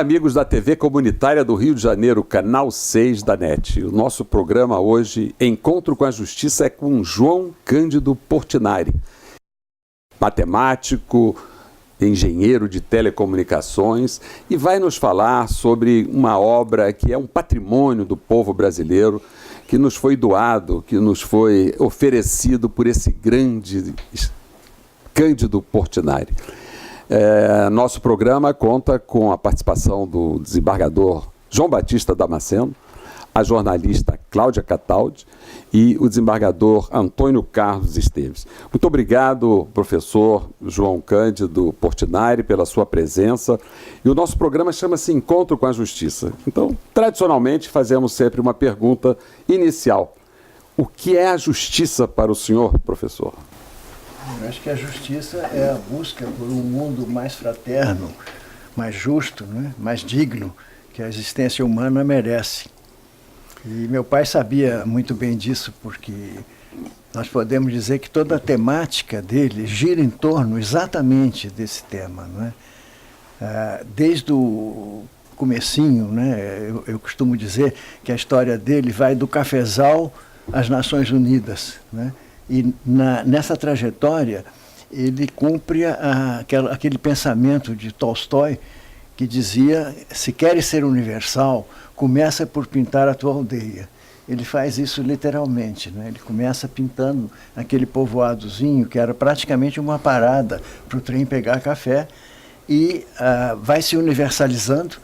amigos da TV Comunitária do Rio de Janeiro, Canal 6 da NET. O nosso programa hoje, Encontro com a Justiça, é com João Cândido Portinari, matemático, engenheiro de telecomunicações, e vai nos falar sobre uma obra que é um patrimônio do povo brasileiro, que nos foi doado, que nos foi oferecido por esse grande Cândido Portinari. Nosso programa conta com a participação do desembargador João Batista Damasceno, a jornalista Cláudia Cataldi e o desembargador Antônio Carlos Esteves. Muito obrigado, professor João Cândido Portinari, pela sua presença. E o nosso programa chama-se Encontro com a Justiça. Então, tradicionalmente, fazemos sempre uma pergunta inicial. O que é a justiça para o senhor, professor? Eu acho que a justiça é a busca por um mundo mais fraterno, mais justo, né? Mais digno, que a existência humana merece. E meu pai sabia muito bem disso, porque nós podemos dizer que toda a temática dele gira em torno exatamente desse tema, né? Desde o comecinho, né? Eu costumo dizer que a história dele vai do cafezal às Nações Unidas, né? E nessa trajetória, ele cumpre aquele pensamento de Tolstói, que dizia, se queres ser universal, começa por pintar a tua aldeia. Ele faz isso literalmente, né? Ele começa pintando aquele povoadozinho, que era praticamente uma parada para o trem pegar café, e vai se universalizando.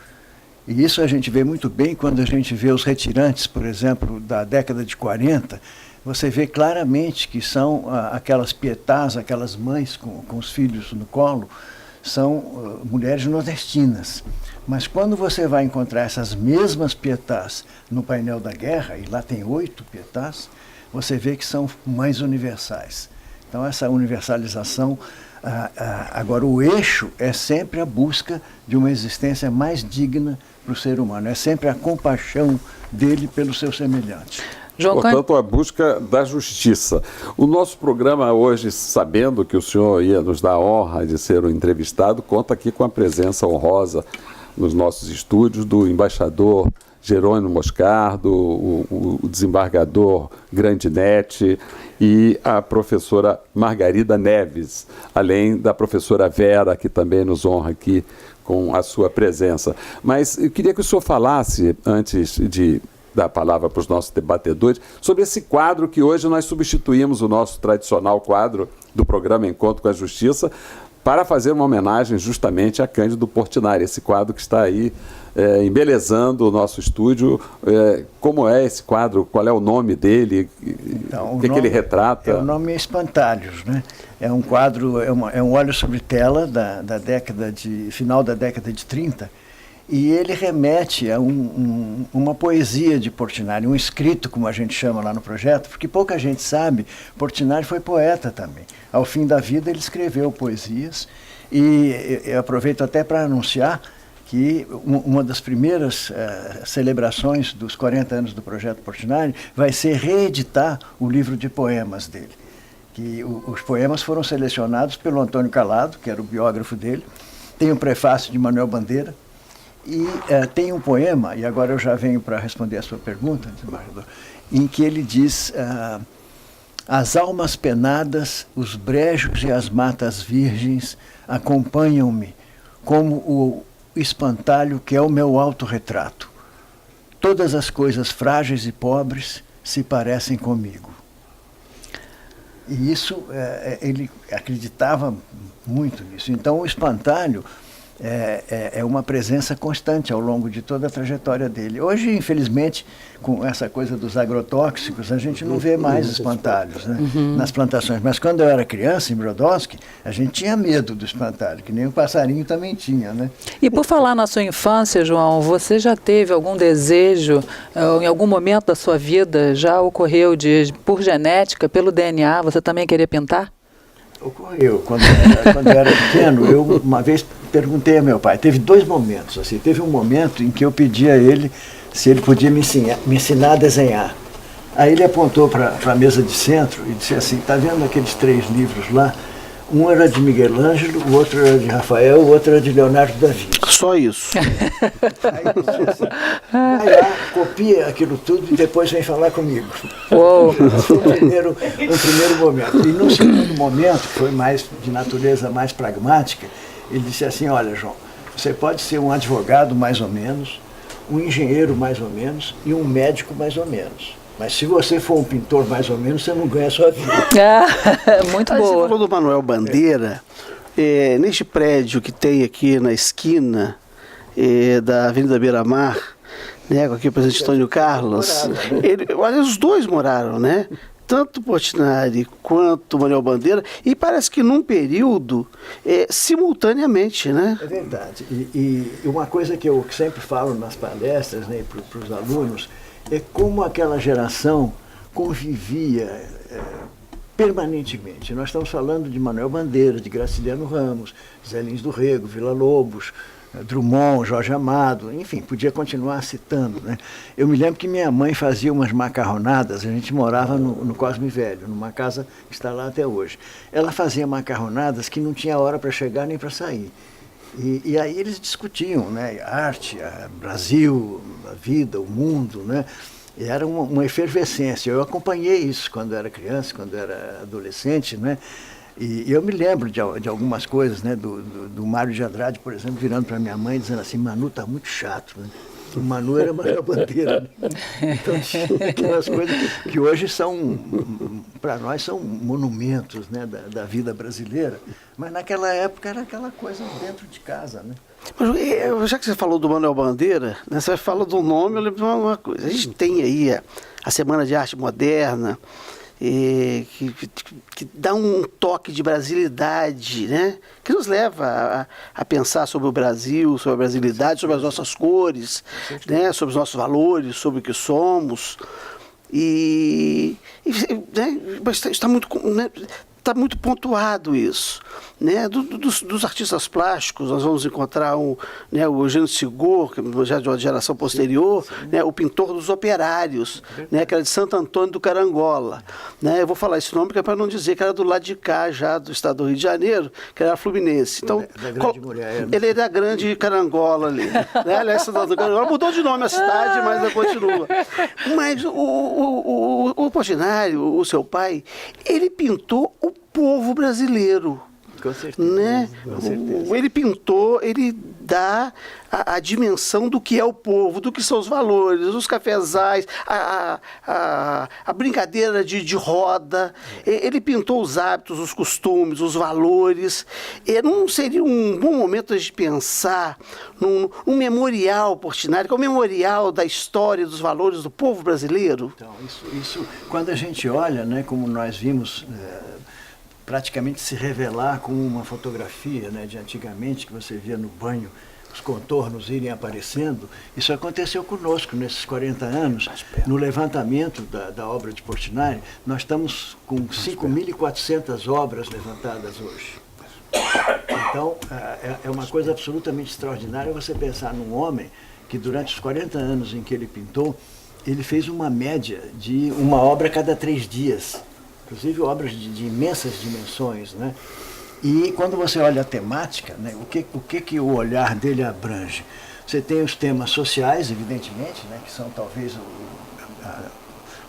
E isso a gente vê muito bem quando a gente vê os retirantes, por exemplo, da década de 40, você vê claramente que são aquelas pietás, aquelas mães com os filhos no colo, são mulheres nordestinas. Mas quando você vai encontrar essas mesmas pietás no painel da guerra, e lá tem 8 pietás, você vê que são mães universais. Então essa universalização, agora o eixo é sempre a busca de uma existência mais digna para o ser humano, é sempre a compaixão dele pelo seu semelhante. Portanto, a busca da justiça. O nosso programa hoje, sabendo que o senhor ia nos dar a honra de ser o entrevistado, conta aqui com a presença honrosa nos nossos estúdios do embaixador Jerônimo Moscardo, o desembargador Grandinetti e a professora Margarida Neves, além da professora Vera, que também nos honra aqui com a sua presença. Mas eu queria que o senhor falasse, antes de dar a palavra para os nossos debatedores, sobre esse quadro que hoje nós substituímos o nosso tradicional quadro do programa Encontro com a Justiça para fazer uma homenagem justamente a Cândido Portinari, esse quadro que está aí embelezando o nosso estúdio. Como é esse quadro? Qual é o nome dele? Então, o que ele retrata? O nome é Espantalhos, né? É um quadro, é um óleo sobre tela da final da década de 30, e ele remete a uma poesia de Portinari, um escrito, como a gente chama lá no projeto, porque pouca gente sabe, Portinari foi poeta também. Ao fim da vida ele escreveu poesias, e eu aproveito até para anunciar que uma das primeiras celebrações dos 40 anos do projeto Portinari vai ser reeditar o livro de poemas dele. Que os poemas foram selecionados pelo Antônio Calado, que era o biógrafo dele, tem um prefácio de Manuel Bandeira, e tem um poema, e agora eu já venho para responder a sua pergunta, desembargador, em que ele diz: as almas penadas, os brejos e as matas virgens acompanham-me como o espantalho que é o meu autorretrato. Todas as coisas frágeis e pobres se parecem comigo. E isso, ele acreditava muito nisso. Então o espantalho é uma presença constante ao longo de toda a trajetória dele. Hoje, infelizmente, com essa coisa dos agrotóxicos, a gente não vê mais espantalhos, né, nas plantações. Mas quando eu era criança, em Brodowski, a gente tinha medo do espantalho, que nem o passarinho também tinha, né? E por falar na sua infância, João, você já teve algum desejo, em algum momento da sua vida, já ocorreu por genética, pelo DNA, você também queria pintar? Ocorreu. Quando eu era pequeno, eu uma vez perguntei a meu pai, teve 2 momentos, assim, teve um momento em que eu pedi a ele se ele podia me ensinar a desenhar. Aí ele apontou para a mesa de centro e disse assim: está vendo aqueles 3 livros lá? Um era de Miguel Ângelo, o outro era de Rafael, o outro era de Leonardo da Vinci. Só isso. Aí ele disse assim, vai lá, copia aquilo tudo e depois vem falar comigo. Uou. Foi um primeiro momento. E no segundo momento, que foi mais de natureza mais pragmática, ele disse assim, olha, João, você pode ser um advogado mais ou menos, um engenheiro mais ou menos e um médico mais ou menos. Mas se você for um pintor mais ou menos, você não ganha a sua vida. Muito Aí você boa. falou do Manuel Bandeira, neste prédio que tem aqui na esquina da Avenida Beira-Mar, né, aqui o presidente Antônio Carlos, olha, os dois moraram, né? Tanto Portinari quanto Manuel Bandeira, e parece que num período simultaneamente, né? É verdade. E uma coisa que eu sempre falo nas palestras, né, para os alunos, é como aquela geração convivia permanentemente. Nós estamos falando de Manuel Bandeira, de Graciliano Ramos, Zé Lins do Rego, Villa-Lobos, Drummond, Jorge Amado, enfim, podia continuar citando, né? Eu me lembro que minha mãe fazia umas macarronadas, a gente morava no Cosme Velho, numa casa que está lá até hoje. Ela fazia macarronadas que não tinha hora para chegar nem para sair. E aí eles discutiam, né, arte, Brasil, a vida, o mundo, né? E era uma efervescência. Eu acompanhei isso quando era criança, quando era adolescente, né? E eu me lembro de algumas coisas, né, do Mário de Andrade, por exemplo, virando para minha mãe dizendo assim, Manu tá muito chato, né? O Manu era Manuel Bandeira. Né? Então tinha aquelas coisas que hoje são, para nós, são monumentos, né, da vida brasileira. Mas naquela época era aquela coisa dentro de casa, né? Mas, já que você falou do Manuel Bandeira, né, você fala do nome, eu lembro de uma coisa. A gente tem aí a Semana de Arte Moderna, que dá um toque de brasilidade, né? Que nos leva a pensar sobre o Brasil, sobre a brasilidade, sobre as nossas cores, né? Sobre os nossos valores, sobre o que somos. Né? Está muito, né? Está muito pontuado isso, né? Dos artistas plásticos, nós vamos encontrar né, o Eugênio Sigor, que já de uma geração posterior, né, o pintor dos operários, né, que era de Santo Antônio do Carangola. Né? Eu vou falar esse nome que é para não dizer que era do lado de cá, já do estado do Rio de Janeiro, que era Fluminense. Então, ele é da Grande Carangola ali. Né? Aliás, Santo Antônio do Carangola mudou de nome a cidade, mas ainda continua. Mas o Portinari, o seu pai, ele pintou o povo brasileiro. Com certeza. Né? Com certeza. Ele pintou, ele dá a dimensão do que é o povo, do que são os valores, os cafezais, a brincadeira de roda. Ele pintou os hábitos, os costumes, os valores. Não seria um bom momento de pensar num memorial Portinari, que é o memorial da história e dos valores do povo brasileiro? Então, isso quando a gente olha, né, como nós vimos praticamente se revelar como uma fotografia, né, de antigamente, que você via no banho, os contornos irem aparecendo, isso aconteceu conosco nesses 40 anos, no levantamento da obra de Portinari. Nós estamos com 5.400 obras levantadas hoje. Então, é uma coisa absolutamente extraordinária você pensar num homem que durante os 40 anos em que ele pintou, ele fez uma média de uma obra a cada 3 dias. Inclusive obras de imensas dimensões, né? E quando você olha a temática, né, o que o olhar dele abrange? Você tem os temas sociais, evidentemente, né, que são talvez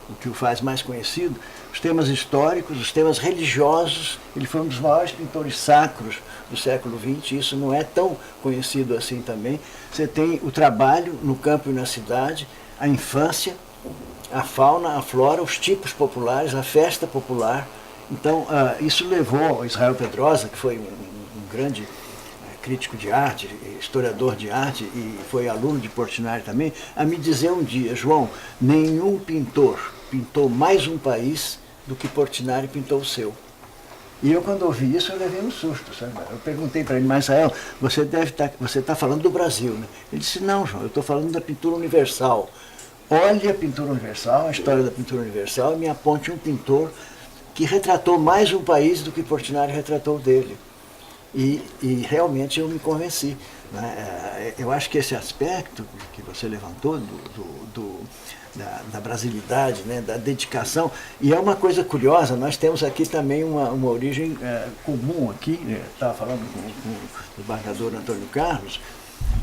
o que o faz mais conhecido, os temas históricos, os temas religiosos. Ele foi um dos maiores pintores sacros do século XX, isso não é tão conhecido assim também. Você tem o trabalho no campo e na cidade, a infância, a fauna, a flora, os tipos populares, a festa popular. Então, isso levou Israel Pedrosa, que foi um grande crítico de arte, historiador de arte, e foi aluno de Portinari também, a me dizer um dia, João, nenhum pintor pintou mais um país do que Portinari pintou o seu. E eu, quando ouvi isso, eu levei um susto, sabe? Eu perguntei para ele, mas Israel, você está falando do Brasil, né? Ele disse, não, João, eu estou falando da pintura universal. Olhe a pintura universal, a história da pintura universal, e me aponte um pintor que retratou mais um país do que Portinari retratou dele. E realmente eu me convenci. né? Eu acho que esse aspecto que você levantou da brasilidade, né, da dedicação, e é uma coisa curiosa, nós temos aqui também uma origem comum aqui, estava falando com o embargador Antônio Carlos,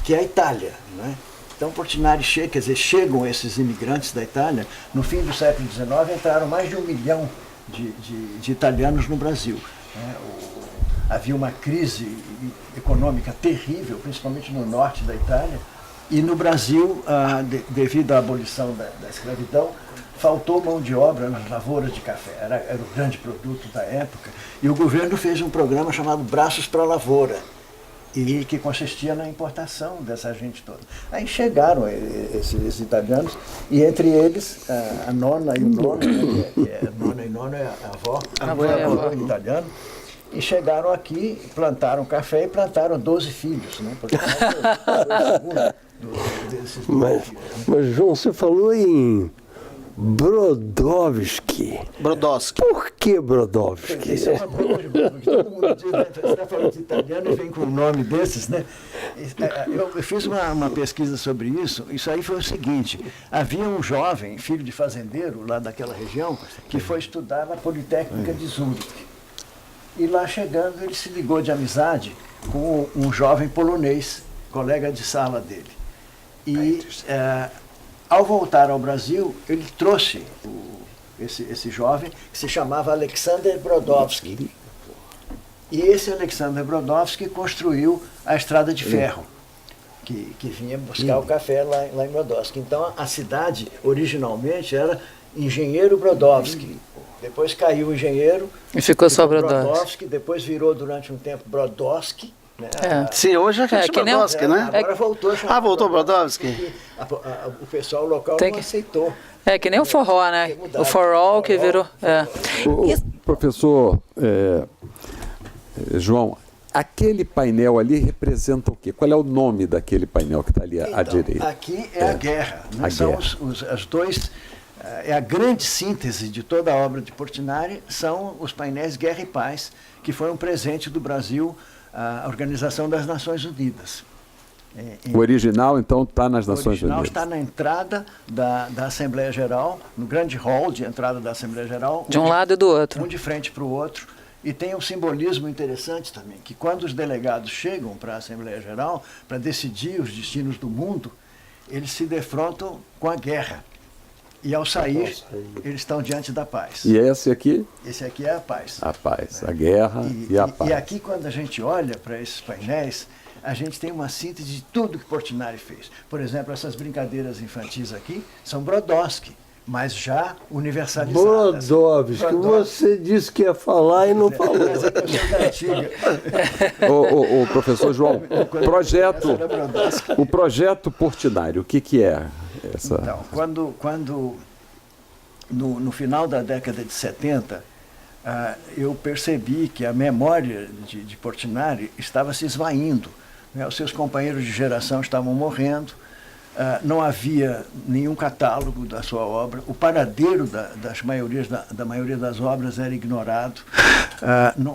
que é a Itália, né? Então Portinari chega, quer dizer, chegam esses imigrantes da Itália, no fim do século XIX entraram mais de 1 milhão de italianos no Brasil, né? Havia uma crise econômica terrível, principalmente no norte da Itália, e no Brasil, devido à abolição da escravidão, faltou mão de obra nas lavouras de café, era o grande produto da época, e o governo fez um programa chamado Braços para a Lavoura, e que consistia na importação dessa gente toda. Aí chegaram esses italianos, e entre eles a nona e o nono, né, nona e nono é a avó, avó italiano, e chegaram aqui, plantaram café e plantaram 12 filhos, né? Porque foi o segundo desses 12 filhos. Mas, João, você falou em Brodowski. Brodowski. Por que Brodowski? Isso é uma coisa, porque todo mundo diz, né? Você está falando de italiano e vem com um nome desses, né? Eu fiz uma pesquisa sobre isso. Isso aí foi o seguinte: havia um jovem, filho de fazendeiro lá daquela região, que foi estudar na Politécnica de Zurique. E lá chegando, ele se ligou de amizade com um jovem polonês, colega de sala dele. E ao voltar ao Brasil, ele trouxe esse jovem, que se chamava Alexander Brodowski. E esse Alexander Brodowski construiu a estrada de ferro, que vinha buscar o café lá em Brodowski. Então a cidade, originalmente, era Engenheiro Brodowski. Depois caiu o engenheiro. E ficou só Brodowski. Depois virou durante um tempo Brodowski. Né? Sim, hoje é que nem Brodowski, né? Agora voltou a chamar Voltou Brodowski? O pessoal local não aceitou. É que nem o forró, né? O forró que virou. Professor João, aquele painel ali representa o quê? Qual é o nome daquele painel que está ali à direita? Aqui é a guerra. Né? São guerra. As dois. É a grande síntese de toda a obra de Portinari, são os painéis Guerra e Paz, que foi um presente do Brasil à Organização das Nações Unidas. O original, então, está nas Nações O original Unidas? está na entrada da Assembleia Geral, no grande hall de entrada da Assembleia Geral. De um lado e do outro. Um de frente para o outro. E tem um simbolismo interessante também, que quando os delegados chegam para a Assembleia Geral, para decidir os destinos do mundo, eles se defrontam com a guerra. E ao sair, eles estão diante da paz. E esse aqui? Esse aqui é a paz. A paz, a guerra e a paz. E aqui, quando a gente olha para esses painéis, a gente tem uma síntese de tudo que Portinari fez. Por exemplo, essas brincadeiras infantis aqui são Brodowski, mas já universalizadas. Brodowski, você disse que ia falar e não falou. Mas é que eu sou da antiga. O professor João, o projeto Portinari, o que é essa? Então, quando no final da década de 70, eu percebi que a memória de Portinari estava se esvaindo, né? Os seus companheiros de geração estavam morrendo, não havia nenhum catálogo da sua obra, o paradeiro da maioria das obras era ignorado,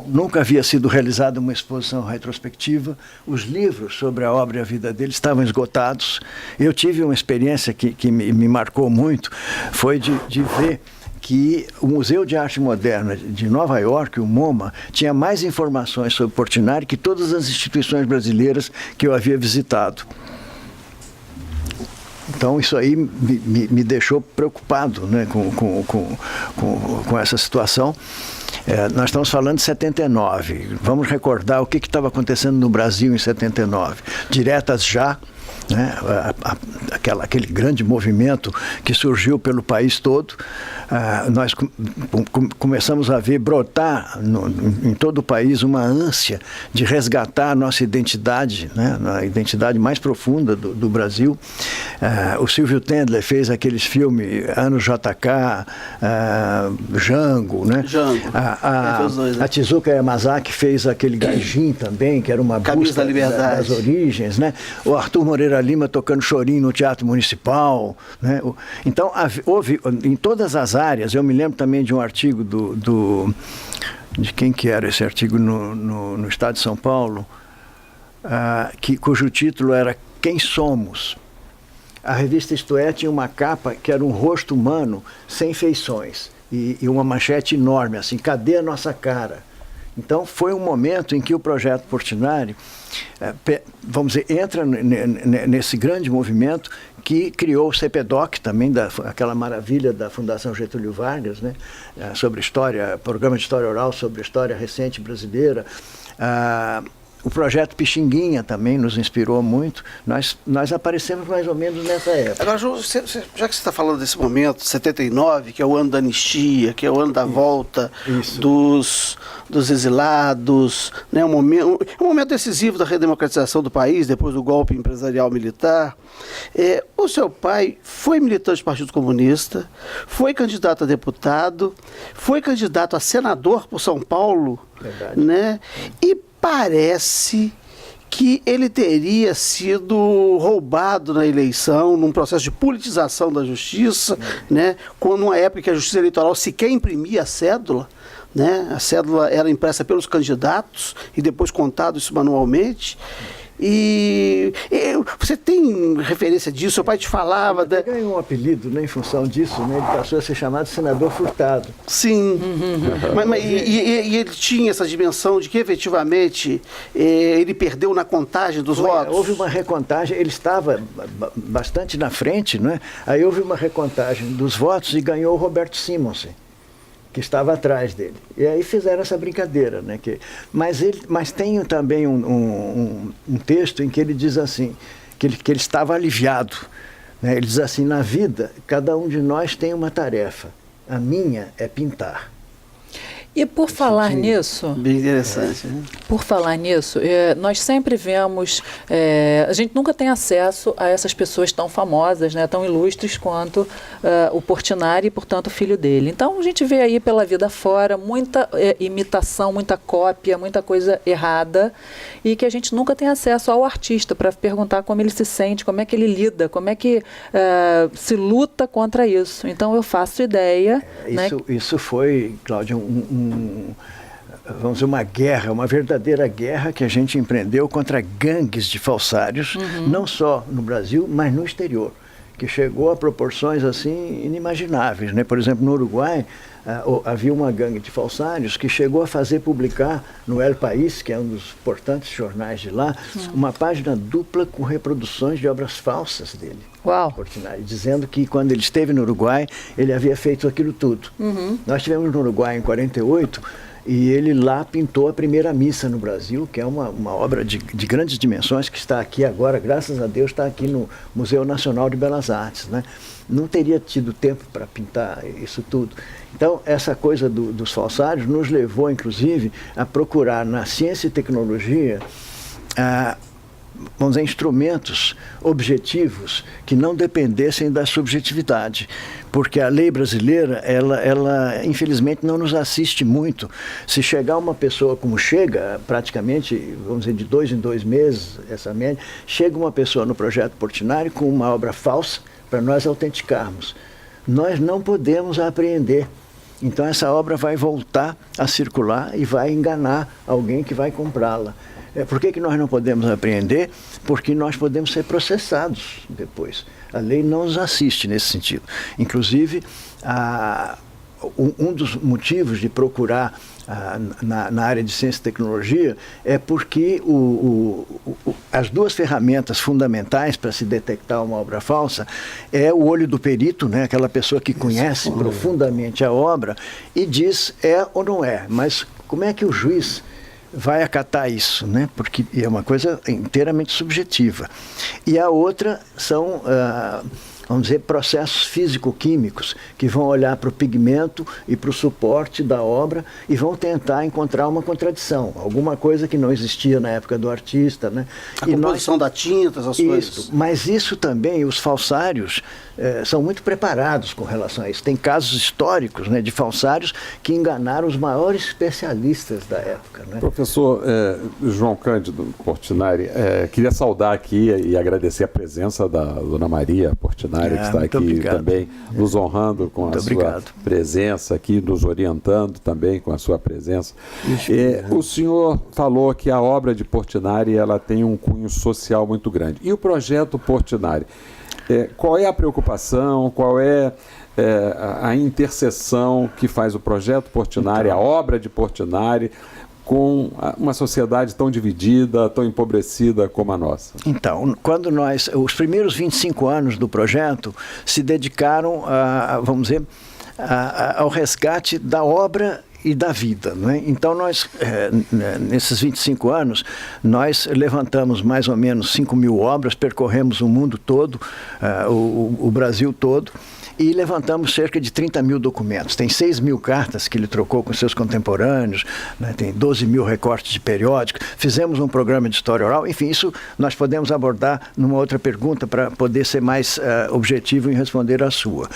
nunca havia sido realizada uma exposição retrospectiva, os livros sobre a obra e a vida dele estavam esgotados. Eu tive uma experiência que me marcou muito, foi de ver que o Museu de Arte Moderna de Nova York, o MoMA, tinha mais informações sobre Portinari que todas as instituições brasileiras que eu havia visitado. Então isso aí me deixou preocupado, né, com essa situação. Nós estamos falando de 79. Vamos recordar o que estava acontecendo no Brasil em 79. Diretas Já, né, aquele grande movimento que surgiu pelo país todo. Nós começamos a ver brotar em todo o país uma ânsia de resgatar a nossa identidade, né, a identidade mais profunda do Brasil. O Silvio Tendler fez aqueles filmes Anos JK, Django, né? A Tezuka Yamazaki fez aquele Gaijin também, que era uma busca das origens, né? O Arthur Moreira Lima tocando chorinho no Teatro Municipal, né? Então houve em todas as áreas. Eu me lembro também de um artigo de quem que era esse artigo no Estado de São Paulo, cujo título era Quem Somos? A revista Isto É tinha uma capa que era um rosto humano sem feições e uma manchete enorme, assim, cadê a nossa cara? Então foi um momento em que o Projeto Portinari, vamos dizer, entra nesse grande movimento que criou o CPDOC também, aquela maravilha da Fundação Getúlio Vargas, né, sobre história, programa de história oral sobre a história recente brasileira. O projeto Pixinguinha também nos inspirou muito. Nós aparecemos mais ou menos nessa época. Agora, João, já que você está falando desse momento, 79, que é o ano da anistia, que é o ano da volta dos exilados, né, um momento decisivo da redemocratização do país, depois do golpe empresarial militar. O seu pai foi militante do Partido Comunista, foi candidato a deputado, foi candidato a senador por São Paulo, né? E parece que ele teria sido roubado na eleição, num processo de politização da justiça, né? Numa época que a justiça eleitoral sequer imprimia a cédula, né? A cédula era impressa pelos candidatos e depois contado isso manualmente. E você tem referência disso? Seu pai te falava... Ele ganhou um apelido, né, em função disso, né? Ele passou a ser chamado Senador Furtado. Sim. E ele tinha essa dimensão de que efetivamente ele perdeu na contagem dos votos? Houve uma recontagem, ele estava bastante na frente, né? Aí houve uma recontagem dos votos e ganhou o Roberto Simonsen, que estava atrás dele. E aí fizeram essa brincadeira, né? Mas tem também um texto em que ele diz assim, que ele estava aliviado, né? Ele diz assim, na vida, cada um de nós tem uma tarefa. A minha é pintar. E por falar nisso... Bem interessante, né? Por falar nisso, nós sempre vemos... a gente nunca tem acesso a essas pessoas tão famosas, né, tão ilustres quanto o Portinari e, portanto, o filho dele. Então, a gente vê aí pela vida fora muita imitação, muita cópia, muita coisa errada e que a gente nunca tem acesso ao artista para perguntar como ele se sente, como é que ele lida, como é que se luta contra isso. Então, eu faço ideia... Isso foi, Cláudia, vamos dizer, uma guerra, uma verdadeira guerra que a gente empreendeu contra gangues de falsários, não só no Brasil, mas no exterior, que chegou a proporções assim inimagináveis, né? Por exemplo, no Uruguai, havia uma gangue de falsários que chegou a fazer publicar no El País, que é um dos importantes jornais de lá, uma página dupla com reproduções de obras falsas dele. Uau. Portinari, dizendo que quando ele esteve no Uruguai, ele havia feito aquilo tudo. Nós estivemos no Uruguai em 48 e ele lá pintou a primeira missa no Brasil, que é uma obra de grandes dimensões, que está aqui agora, graças a Deus, está aqui no Museu Nacional de Belas Artes, né? Não teria tido tempo para pintar isso tudo. Então, essa coisa dos falsários nos levou, inclusive, a procurar na ciência e tecnologia vamos dizer, instrumentos objetivos que não dependessem da subjetividade, porque a lei brasileira, ela infelizmente não nos assiste muito. Se chegar uma pessoa como chega, praticamente, vamos dizer, de 2 em 2 meses, essa média, chega uma pessoa no Projeto Portinari com uma obra falsa para nós autenticarmos. Nós não podemos apreender. Então essa obra vai voltar a circular e vai enganar alguém que vai comprá-la. Por que nós não podemos apreender? Porque nós podemos ser processados depois. A lei não nos assiste nesse sentido. Inclusive, um dos motivos de procurar na área de ciência e tecnologia é porque as duas ferramentas fundamentais para se detectar uma obra falsa é o olho do perito, né? Aquela pessoa que conhece profundamente a obra e diz é ou não é. Mas como é que o juiz vai acatar isso, né? Porque é uma coisa inteiramente subjetiva. E a outra são, vamos dizer, processos físico-químicos que vão olhar para o pigmento e para o suporte da obra e vão tentar encontrar uma contradição, alguma coisa que não existia na época do artista, né? A composição da tinta, essas coisas. Mas isso também, os falsários são muito preparados com relação a isso. Tem casos históricos, né, de falsários que enganaram os maiores especialistas da época, né? Professor João Cândido Portinari, queria saudar aqui e agradecer a presença da dona Maria Portinari, Portinari, que está muito aqui obrigado. também nos honrando com Muito a obrigado. sua presença aqui, nos orientando também com a sua presença. O senhor falou que a obra de Portinari ela tem um cunho social muito grande. E o projeto Portinari? Qual é a preocupação, qual é a interseção que faz o projeto Portinari, a obra de Portinari, com uma sociedade tão dividida, tão empobrecida como a nossa? Então, os primeiros 25 anos do projeto se dedicaram vamos dizer, ao resgate da obra e da vida, não é? Então nesses 25 anos, nós levantamos mais ou menos 5.000 obras, percorremos o mundo todo, o Brasil todo, e levantamos cerca de 30.000 documentos. Tem 6.000 cartas que ele trocou com seus contemporâneos, né? Tem 12.000 recortes de periódicos, fizemos um programa de história oral, enfim, isso nós podemos abordar numa outra pergunta para poder ser mais objetivo em responder à sua.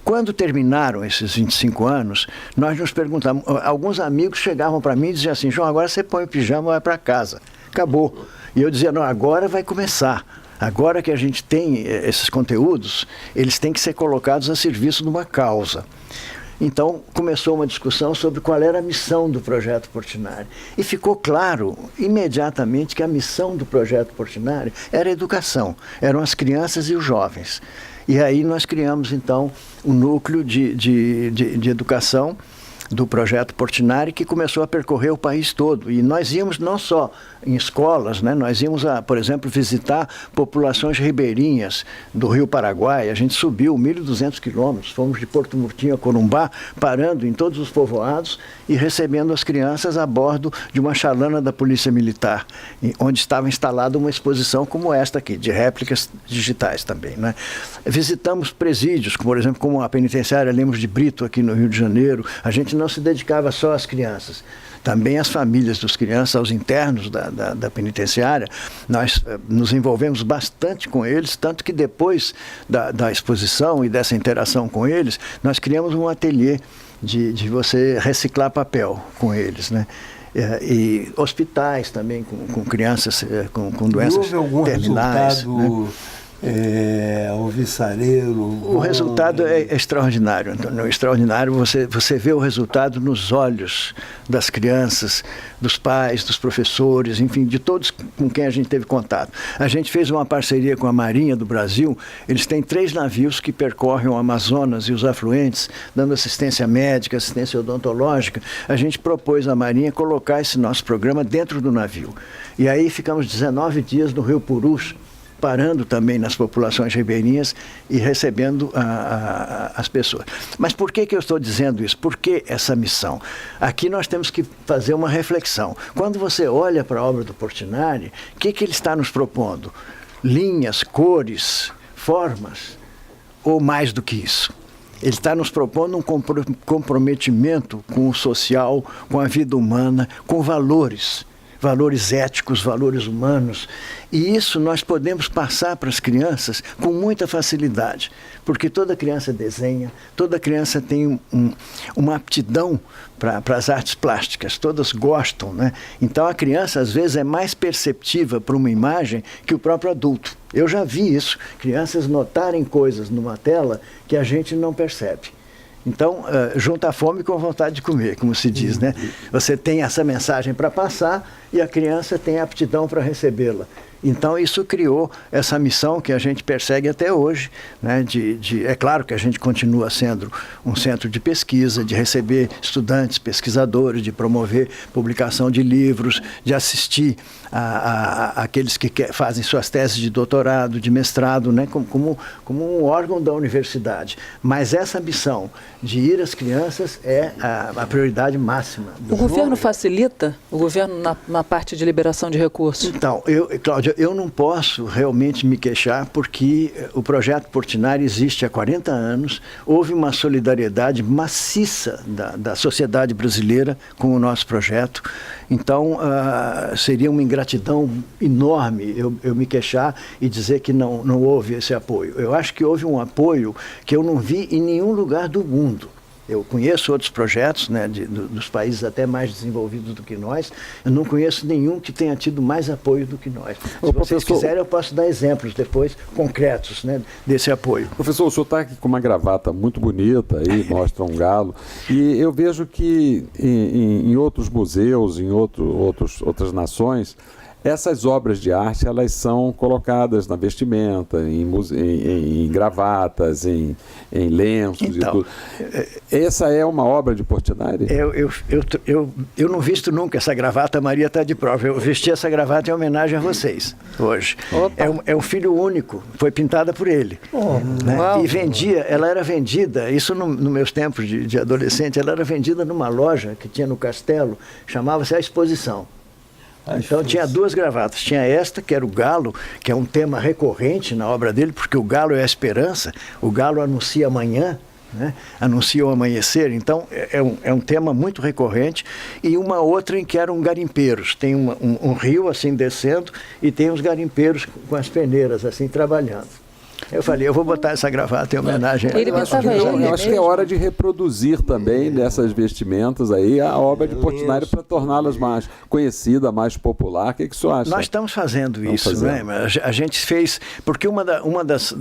Quando terminaram esses 25 anos, nós nos perguntamos, alguns amigos chegavam para mim e diziam assim, João, agora você põe o pijama e vai para casa. Acabou. E eu dizia, não, agora vai começar. Agora que a gente tem esses conteúdos, eles têm que ser colocados a serviço de uma causa. Então, começou uma discussão sobre qual era a missão do Projeto Portinari. E ficou claro, imediatamente, que a missão do Projeto Portinari era a educação, eram as crianças e os jovens. E aí nós criamos, então, um núcleo de educação do Projeto Portinari, que começou a percorrer o país todo. E nós íamos não só em escolas, né? Nós íamos, por exemplo, visitar populações ribeirinhas do Rio Paraguai. A gente subiu 1.200 quilômetros, fomos de Porto Murtinho a Corumbá, parando em todos os povoados e recebendo as crianças a bordo de uma chalana da Polícia Militar, onde estava instalada uma exposição como esta aqui, de réplicas digitais também, né? Visitamos presídios, por exemplo, como a penitenciária Lemos de Brito, aqui no Rio de Janeiro. A gente não se dedicava só às crianças, também às famílias dos crianças, aos internos da penitenciária. Nós nos envolvemos bastante com eles, tanto que depois da exposição e dessa interação com eles, nós criamos um ateliê de você reciclar papel com eles, né? E hospitais também com crianças com doenças houve algum terminais, resultado, né? alvissareiro? O resultado é extraordinário, Antônio. É extraordinário, você vê o resultado nos olhos das crianças, dos pais, dos professores, enfim, de todos com quem a gente teve contato. A gente fez uma parceria com a Marinha do Brasil. Eles têm 3 navios que percorrem o Amazonas e os afluentes, dando assistência médica, assistência odontológica. A gente propôs à Marinha colocar esse nosso programa dentro do navio. E aí ficamos 19 dias no Rio Purus, parando também nas populações ribeirinhas e recebendo as pessoas. Mas por que eu estou dizendo isso? Por que essa missão? Aqui nós temos que fazer uma reflexão. Quando você olha para a obra do Portinari, o que ele está nos propondo? Linhas, cores, formas, ou mais do que isso? Ele está nos propondo um comprometimento com o social, com a vida humana, com valores éticos, valores humanos. E isso nós podemos passar para as crianças com muita facilidade, porque toda criança desenha, toda criança tem uma aptidão para as artes plásticas, todas gostam, né? Então a criança às vezes é mais perceptiva para uma imagem que o próprio adulto. Eu já vi isso, crianças notarem coisas numa tela que a gente não percebe. Então, junta a fome com a vontade de comer, como se diz, né? Você tem essa mensagem para passar e a criança tem a aptidão para recebê-la. Então, isso criou essa missão que a gente persegue até hoje, né? É claro que a gente continua sendo um centro de pesquisa, de receber estudantes, pesquisadores, de promover publicação de livros, de assistir aqueles que fazem suas teses de doutorado, de mestrado, né? como um órgão da universidade. Mas essa missão de ir às crianças é a prioridade máxima. O governo facilita? O governo na parte de liberação de recursos? Então, Cláudia, eu não posso realmente me queixar, porque o Projeto Portinari existe há 40 anos, houve uma solidariedade maciça da sociedade brasileira com o nosso projeto. Então, seria uma ingratidão enorme eu me queixar e dizer que não houve esse apoio. Eu acho que houve um apoio que eu não vi em nenhum lugar do mundo. Eu conheço outros projetos, né, dos países até mais desenvolvidos do que nós. Eu não conheço nenhum que tenha tido mais apoio do que nós. Se vocês quiserem, eu posso dar exemplos depois, concretos, né, desse apoio. Professor, o senhor está aqui com uma gravata muito bonita, aí mostra um galo, e eu vejo que em outros museus, em outras nações, essas obras de arte, elas são colocadas na vestimenta, em gravatas, em lenços e tudo. Essa é uma obra de Portinari? Eu não visto nunca essa gravata, a Maria está de prova. Eu vesti essa gravata em homenagem a vocês, hoje. É um filho único, foi pintada por ele. Né? E ela era vendida, isso nos meus tempos de adolescente, ela era vendida numa loja que tinha no Castelo, chamava-se A Exposição. Então tinha duas gravatas, tinha esta, que era o galo, que é um tema recorrente na obra dele, porque o galo é a esperança, o galo anuncia amanhã, né? Anuncia o amanhecer, então é um tema muito recorrente, e uma outra em que eram garimpeiros, tem um rio assim descendo, e tem os garimpeiros com as peneiras assim trabalhando. Eu falei, eu vou botar essa gravata em homenagem a Ele pintava eu acho que é hora de reproduzir também dessas vestimentas aí a obra de Portinari para torná-las mais conhecida, mais popular. O que o senhor acha? Nós estamos fazendo isso, né? A gente fez, porque uma das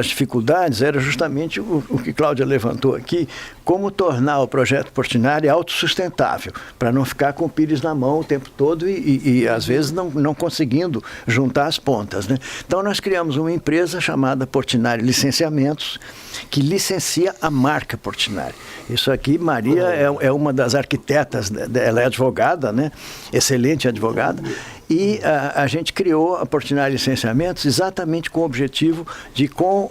dificuldades era justamente o que Cláudia levantou aqui, como tornar o projeto Portinari autossustentável, para não ficar com o pires na mão o tempo todo e às vezes não conseguindo juntar as pontas, né? Então nós criamos uma empresa chamada Portinari Licenciamentos, que licencia a marca Portinari. Isso aqui, Maria é uma das arquitetas, ela é advogada, né? Excelente advogada, e a gente criou a Portinari Licenciamentos exatamente com o objetivo de, com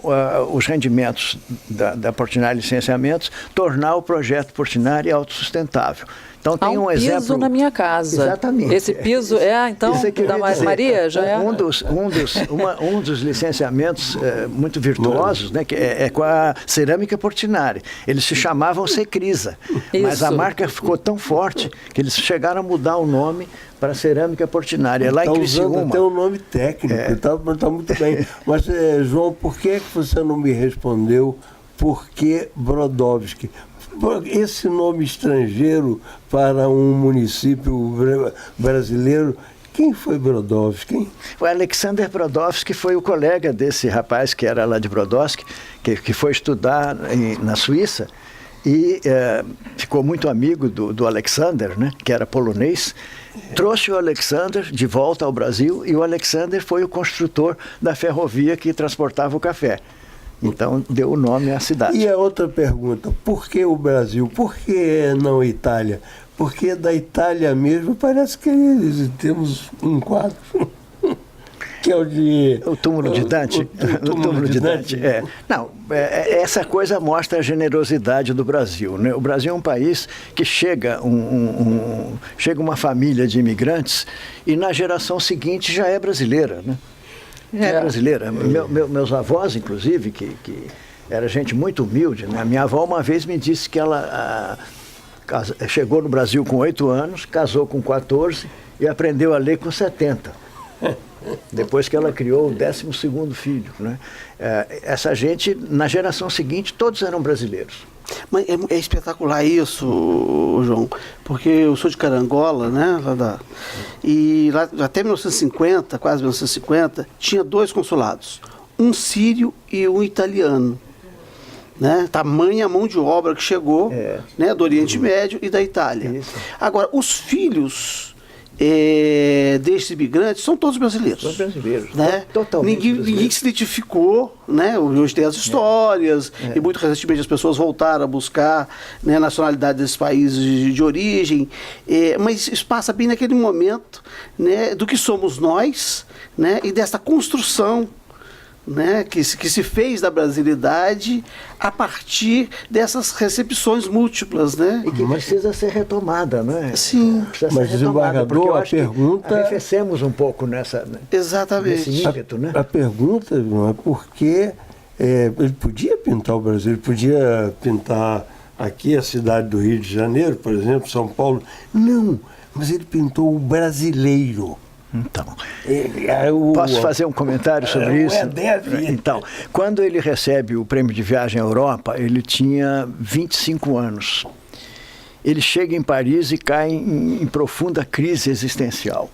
os rendimentos da Portinari Licenciamentos, tornar o projeto Portinari autossustentável. Então tem um exemplo. Piso na minha casa. Exatamente. Esse piso então da Maria já é um dos licenciamentos muito virtuosos, né, que é com a cerâmica Portinari. Eles se chamavam Secrisa, mas a marca ficou tão forte que eles chegaram a mudar o nome para cerâmica Portinari. É lá em Criciúma. Usando até um nome técnico. Está muito bem. Mas João, por que você não me respondeu por que Brodowski? Esse nome estrangeiro para um município brasileiro, quem foi Brodowski? O Alexander Brodowski foi o colega desse rapaz que era lá de Brodowski, que foi estudar na Suíça e ficou muito amigo do Alexander, né, que era polonês. Trouxe o Alexander de volta ao Brasil e o Alexander foi o construtor da ferrovia que transportava o café. Então, deu o nome à cidade. E a outra pergunta, por que o Brasil? Por que não a Itália? Porque da Itália mesmo parece que temos um quadro, que é o de... O túmulo de Dante. O túmulo de Dante. Não, essa coisa mostra a generosidade do Brasil, né? O Brasil é um país que chega uma família de imigrantes e na geração seguinte já é brasileira, né? É brasileira. Meus avós, inclusive, que era gente muito humilde, né? A minha avó uma vez me disse que ela chegou no Brasil com 8 anos, casou com 14 e aprendeu a ler com 70. Depois que ela criou o 12º filho, né? Essa gente, na geração seguinte, todos eram brasileiros. Mas é espetacular isso, João, porque eu sou de Carangola, né? E lá até 1950, quase 1950, tinha 2 consulados, um sírio e um italiano. Né? Tamanha mão de obra que chegou, né, do Oriente Médio e da Itália. Isso. Agora, os filhos destes imigrantes são todos brasileiros. São brasileiros, né? Totalmente ninguém se identificou, né? Hoje tem as histórias, e muito recentemente as pessoas voltaram a buscar, né, a nacionalidade desses países de origem, mas isso passa bem naquele momento, né, do que somos nós, né, e dessa construção, né, que se fez da brasilidade a partir dessas recepções múltiplas, né? E que precisa ser retomada, né? Sim. Mas, desembargador, a pergunta... Arrefecemos um pouco Exatamente. nesse ímpeto, né? A pergunta, João, é por que ele podia pintar o Brasil, ele podia pintar aqui a cidade do Rio de Janeiro, por exemplo, São Paulo. Não, mas ele pintou o brasileiro. Então, O- posso fazer um comentário sobre isso? deve. Então, quando ele recebe o prêmio de viagem à Europa, ele tinha 25 anos. Ele chega em Paris e cai em profunda crise existencial.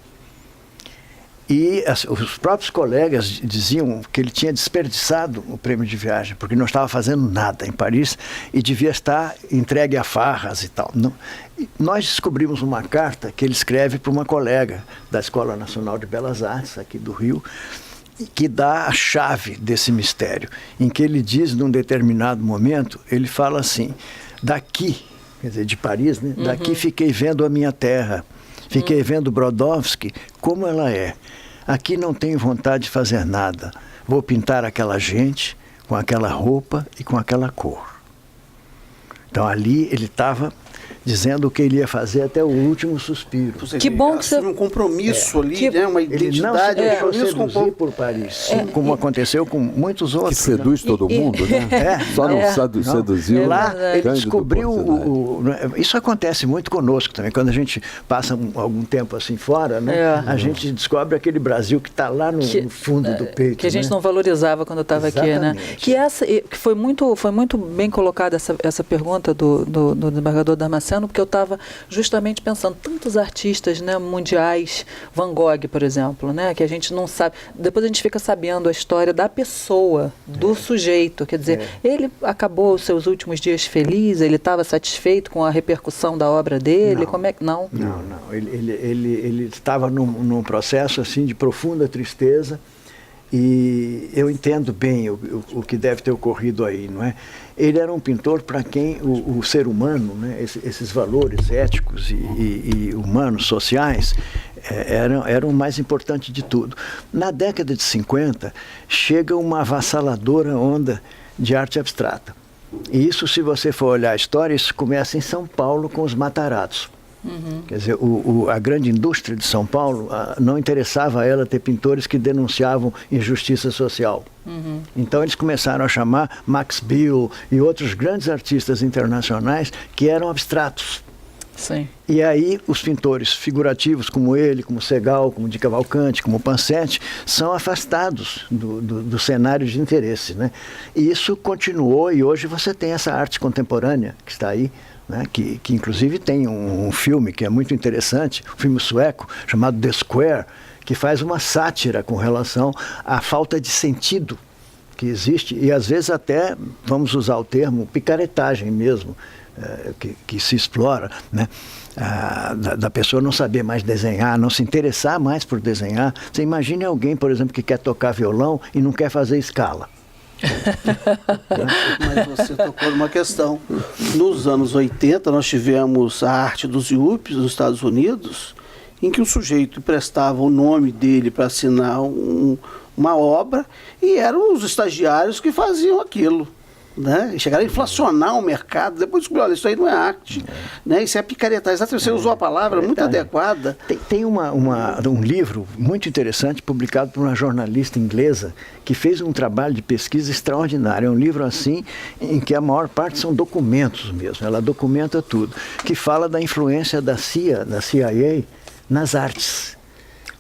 E os próprios colegas diziam que ele tinha desperdiçado o prêmio de viagem, porque não estava fazendo nada em Paris e devia estar entregue a farras e tal. Não. E nós descobrimos uma carta que ele escreve para uma colega da Escola Nacional de Belas Artes, aqui do Rio, que dá a chave desse mistério, em que ele diz, num determinado momento, ele fala assim, daqui, quer dizer, de Paris, né? Daqui fiquei vendo a minha terra, fiquei vendo Brodowski como ela é. Aqui não tenho vontade de fazer nada. Vou pintar aquela gente com aquela roupa e com aquela cor. Então ali ele estava dizendo o que ele ia fazer até o último suspiro. Que bom que você... Um compromisso ali, né? Uma Ele não se identidade, um deixou compromisso com o seduzir povo. por Paris, como aconteceu com muitos Que outros. seduz todo mundo, né? Só não seduziu. Lá ele Cândido descobriu Portinari. isso acontece muito conosco também, quando a gente passa algum tempo assim fora, né? A gente descobre aquele Brasil que está lá no fundo do peito, que a gente né? não valorizava quando estava aqui, né? Que foi muito bem colocada essa pergunta do desembargador Damasceno, porque eu estava justamente pensando, tantos artistas, né, mundiais, Van Gogh, por exemplo, né, que a gente não sabe, depois a gente fica sabendo a história da pessoa, do sujeito, quer dizer, ele acabou os seus últimos dias feliz, ele estava satisfeito com a repercussão da obra dele, Não. como é que... Não. Ele estava num processo assim de profunda tristeza. E eu entendo bem o que deve ter ocorrido aí, não é? Ele era um pintor para quem o ser humano, né, esses valores éticos e humanos, sociais, eram o mais importante de tudo. Na década de 50, chega uma avassaladora onda de arte abstrata. E isso, se você for olhar a história, isso começa em São Paulo com os Matarazzo. Quer dizer, a grande indústria de São Paulo não interessava a ela ter pintores que denunciavam injustiça social. Então eles começaram a chamar Max Bill e outros grandes artistas internacionais que eram abstratos. Sim. E aí os pintores figurativos como ele, como Segal, como Di Cavalcanti, como Pansetti, são afastados do cenário de interesse, né? E isso continuou e hoje você tem essa arte contemporânea que está aí, né, que inclusive tem um filme que é muito interessante, um filme sueco chamado The Square, que faz uma sátira com relação à falta de sentido que existe e às vezes até, vamos usar o termo, picaretagem mesmo, que se explora, né? Da pessoa não saber mais desenhar, não se interessar mais por desenhar. Você imagine alguém, por exemplo, que quer tocar violão e não quer fazer escala. Mas você tocou numa questão. Nos anos 80, nós tivemos a arte dos Yuppies nos Estados Unidos, em que o sujeito prestava o nome dele para assinar uma obra e eram os estagiários que faziam aquilo. Né? Chegaram a inflacionar o mercado, depois descobriu, olha, isso aí não é arte, né? Isso é picaretagem. Exatamente, você usou a palavra muito adequada. Tem um livro muito interessante publicado por uma jornalista inglesa que fez um trabalho de pesquisa extraordinário. É um livro assim em que a maior parte são documentos mesmo, ela documenta tudo, que fala da influência da CIA nas artes.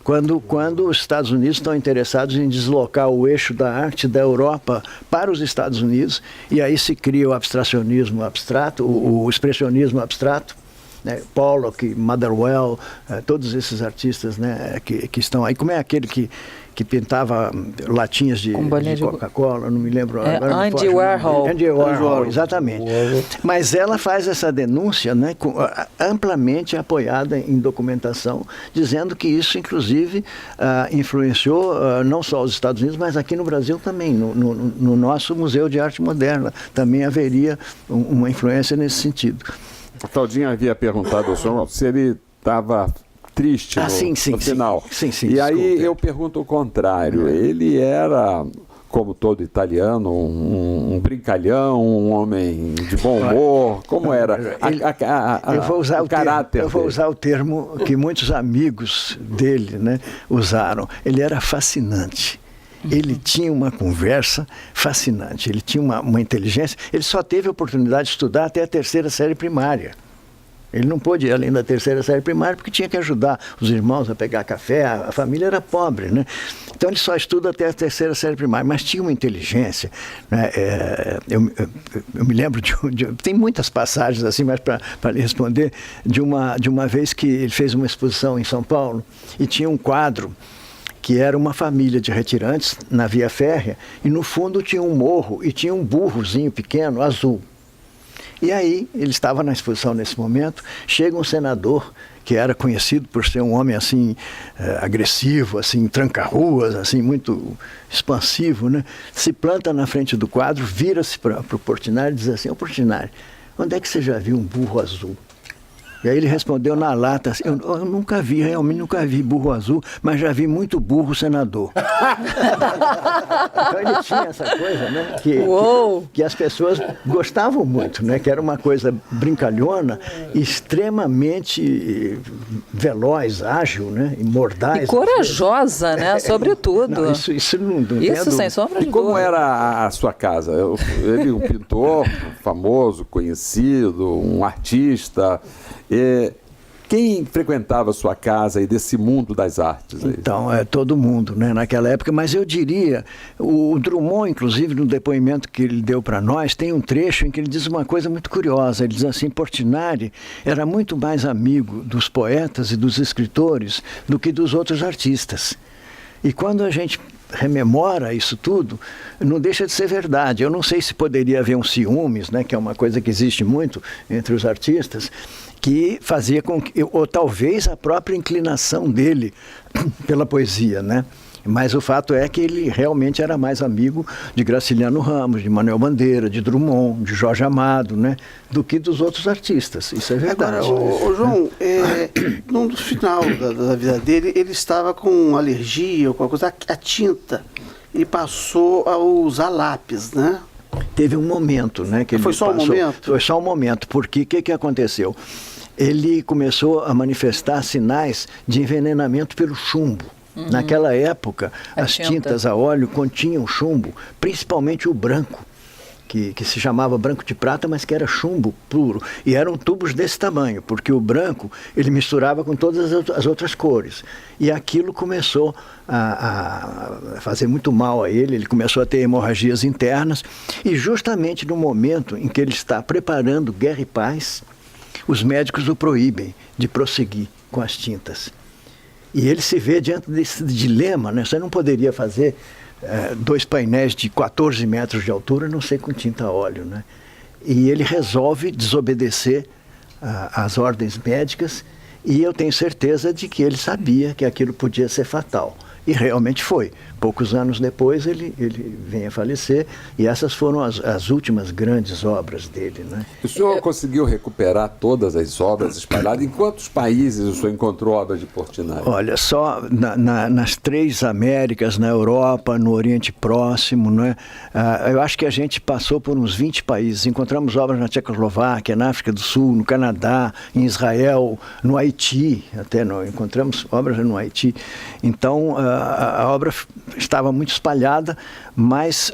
Quando os Estados Unidos estão interessados em deslocar o eixo da arte da Europa para os Estados Unidos, e aí se cria o abstracionismo abstrato, o expressionismo abstrato, né? Pollock, Motherwell, todos esses artistas, né, que estão aí. Como é aquele que pintava latinhas de Coca-Cola, não me lembro agora. Andy Warhol. Andy Warhol, exatamente. Mas ela faz essa denúncia, né, amplamente apoiada em documentação, dizendo que isso, inclusive, influenciou não só os Estados Unidos, mas aqui no Brasil também. No nosso Museu de Arte Moderna também haveria uma influência nesse sentido. A Claudinha havia perguntado ao senhor se ele estava triste no final. Sim, e aí eu pergunto o contrário. Ele era, como todo italiano, um brincalhão, um homem de bom humor. Como era o caráter dele? Eu vou usar o termo que muitos amigos dele, né, usaram. Ele era fascinante. Ele tinha uma conversa fascinante, ele tinha uma inteligência. Ele só teve a oportunidade de estudar até a 3ª série primária. Ele não pôde ir além da terceira série primária porque tinha que ajudar os irmãos a pegar café, a família era pobre, né? Então ele só estuda até a terceira série primária, mas tinha uma inteligência, né? Eu me lembro tem muitas passagens assim, mas para lhe responder, de uma vez que ele fez uma exposição em São Paulo e tinha um quadro que era uma família de retirantes na via férrea e no fundo tinha um morro e tinha um burrozinho pequeno, azul. E aí, ele estava na exposição nesse momento, chega um senador que era conhecido por ser um homem assim, agressivo, assim, tranca-ruas, assim, muito expansivo, né? Se planta na frente do quadro, vira-se para o Portinari e diz assim: ô Portinari, onde é que você já viu um burro azul? E aí ele respondeu na lata assim: eu nunca vi, realmente nunca vi burro azul, mas já vi muito burro senador. Então ele tinha essa coisa, né, que as pessoas gostavam muito, né, que era uma coisa brincalhona, extremamente veloz, ágil, né, e mordaz. E corajosa, né, sobretudo. Não, isso não isso sem sombra de E como dúvida. era a sua casa? Ele, um pintor famoso, conhecido, um artista. Quem frequentava a sua casa aí desse mundo das artes? Aí? Então, todo mundo, né, naquela época, mas eu diria, o Drummond, inclusive, no depoimento que ele deu para nós, tem um trecho em que ele diz uma coisa muito curiosa. Ele diz assim: Portinari era muito mais amigo dos poetas e dos escritores do que dos outros artistas. E quando a gente rememora isso tudo, não deixa de ser verdade. Eu não sei se poderia haver um ciúmes, né, que é uma coisa que existe muito entre os artistas, que fazia com que, ou talvez a própria inclinação dele pela poesia, né? Mas o fato é que ele realmente era mais amigo de Graciliano Ramos, de Manuel Bandeira, de Drummond, de Jorge Amado, né, do que dos outros artistas. Isso é verdade. Agora, o João, no final da vida dele, ele estava com alergia ou qualquer coisa à tinta e passou a usar lápis, né? Teve um momento, né, que ele Foi só um momento? Foi só um momento, porque o que aconteceu? Ele começou a manifestar sinais de envenenamento pelo chumbo. Uhum. Naquela época, as tintas a óleo continham chumbo, principalmente o branco, que se chamava branco de prata, mas que era chumbo puro. E eram tubos desse tamanho, porque o branco ele misturava com todas as outras cores. E aquilo começou a fazer muito mal a ele, ele começou a ter hemorragias internas. E justamente no momento em que ele está preparando Guerra e Paz, os médicos o proíbem de prosseguir com as tintas. E ele se vê diante desse dilema, né? Você não poderia fazer 2 painéis de 14 metros de altura, não sei, com tinta a óleo, né? E ele resolve desobedecer às ordens médicas, e eu tenho certeza de que ele sabia que aquilo podia ser fatal. E realmente foi. Poucos anos depois ele vem a falecer, e essas foram as últimas grandes obras dele, né? O senhor conseguiu recuperar todas as obras espalhadas? Em quantos países o senhor encontrou obras de Portinari? Olha, só nas 3 Américas, na Europa, no Oriente Próximo, né? Eu acho que a gente passou por uns 20 países. Encontramos obras na Tchecoslováquia, na África do Sul, no Canadá, em Israel, no Haiti, encontramos obras no Haiti. Então, a obra estava muito espalhada, mas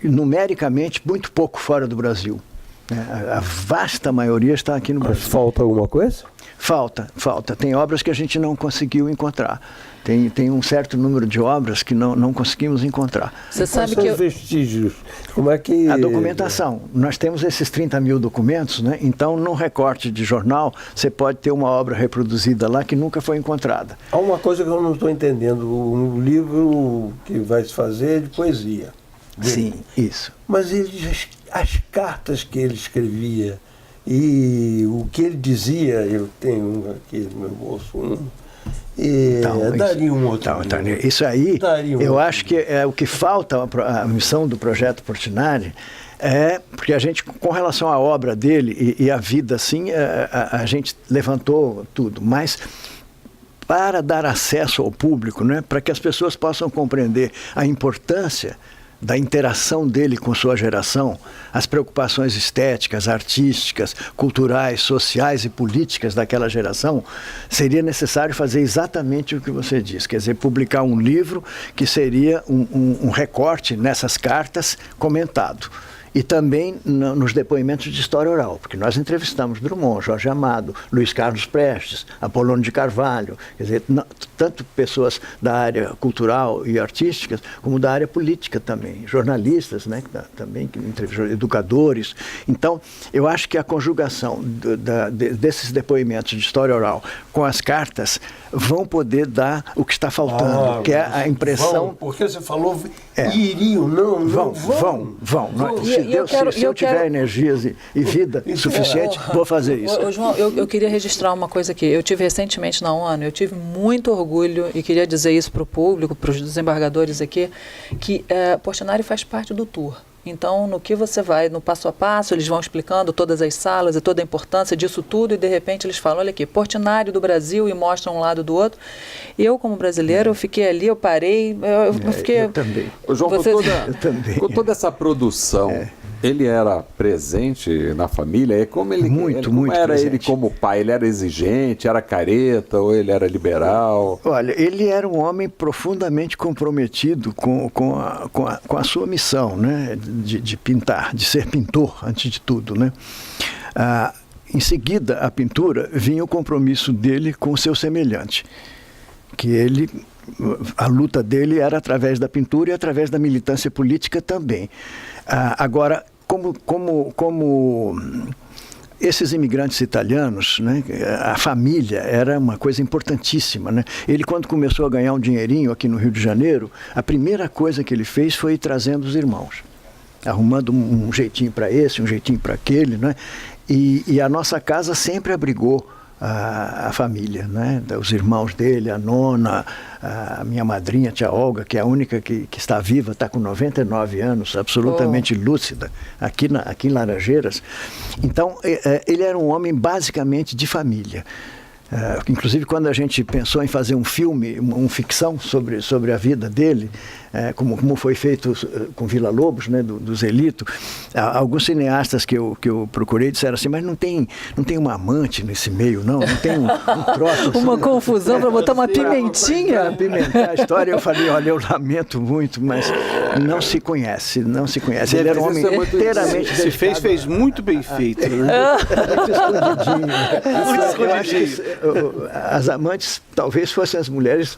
numericamente muito pouco fora do Brasil. A vasta maioria está aqui no Brasil. Mas falta alguma coisa? Falta. Tem obras que a gente não conseguiu encontrar. Tem um certo número de obras que não conseguimos encontrar. Você sabe que os vestígios? Como é que... A documentação. Nós temos esses 30 mil documentos, né? Então, num recorte de jornal, você pode ter uma obra reproduzida lá que nunca foi encontrada. Há uma coisa que eu não estou entendendo. Um livro que vai se fazer é de poesia. Sim, isso. Mas as cartas que ele escrevia e o que ele dizia, eu tenho aqui no meu bolso daria um outro. Isso aí, eu acho que é o que falta, a missão do Projeto Portinari, porque a gente, com relação à obra dele e à vida, assim, a gente levantou tudo, mas para dar acesso ao público, né, para que as pessoas possam compreender a importância da interação dele com sua geração, as preocupações estéticas, artísticas, culturais, sociais e políticas daquela geração, seria necessário fazer exatamente o que você diz, quer dizer, publicar um livro que seria um recorte nessas cartas comentado. E também nos depoimentos de história oral, porque nós entrevistamos Drummond, Jorge Amado, Luiz Carlos Prestes, Apolônio de Carvalho, quer dizer, tanto pessoas da área cultural e artística, como da área política também, jornalistas, né, também, educadores. Então, eu acho que a conjugação desses depoimentos de história oral com as cartas vão poder dar o que está faltando, que é a impressão... Porque você falou iriam, não vão. Se eu tiver energias e vida suficiente, vou fazer isso. João, eu queria registrar uma coisa aqui. Eu tive recentemente na ONU, eu tive muito orgulho, e queria dizer isso para o público, para os desembargadores aqui, que Portinari faz parte do tour. Então, no que você vai, no passo a passo, eles vão explicando todas as salas e toda a importância disso tudo, e de repente eles falam, olha aqui, Portinari do Brasil, e mostram um lado do outro. Eu, como brasileiro, eu fiquei ali, eu parei, eu fiquei... Eu também. João, com toda essa produção, ele era presente na família? Como era presente. Ele como pai? Ele era exigente, era careta, ou ele era liberal? Olha, ele era um homem profundamente comprometido com a sua missão, né, de pintar, de ser pintor, antes de tudo, né? Em seguida, a pintura, vinha o compromisso dele com o seu semelhante, que a luta dele era através da pintura e através da militância política também. Agora, como esses imigrantes italianos, né, a família era uma coisa importantíssima, né? Ele, quando começou a ganhar um dinheirinho aqui no Rio de Janeiro, a primeira coisa que ele fez foi ir trazendo os irmãos, arrumando um jeitinho para esse, um jeitinho para aquele, né? E a nossa casa sempre abrigou a família, né? Os irmãos dele, a nona, a minha madrinha, tia Olga, que é a única que está viva, está com 99 anos, absolutamente lúcida, aqui em Laranjeiras. Então, ele era um homem basicamente de família. Inclusive, quando a gente pensou em fazer um filme, uma ficção sobre a vida dele, como foi feito com Vila Lobos, né, do Zelito, alguns cineastas que eu procurei disseram assim, mas não tem uma amante nesse meio, não tem um troço. Uma confusão para botar uma pimentinha? Para pimentar a história, eu falei, olha, eu lamento muito, mas não se conhece. Ele era um homem inteiramente Se fez muito bem feito, né? Muito escondidinho. Eu acho que as amantes talvez fossem as mulheres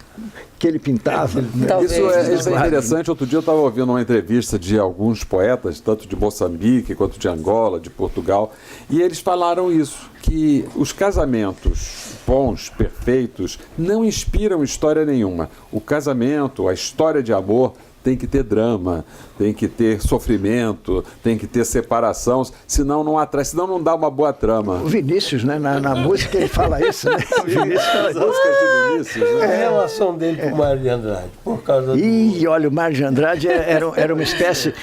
que ele pintava. Né? Isso é interessante. Outro dia eu estava ouvindo uma entrevista de alguns poetas, tanto de Moçambique quanto de Angola, de Portugal, e eles falaram isso, que os casamentos bons, perfeitos, não inspiram história nenhuma. O casamento, a história de amor, tem que ter drama, tem que ter sofrimento, tem que ter separação, senão não atrai, senão não dá uma boa trama. O Vinícius, né? Na música ele fala isso, né? O Vinícius fala isso. Músicas de Vinícius, né? A relação dele com o Mário de Andrade, por causa do... Olha, o Mário de Andrade era uma espécie...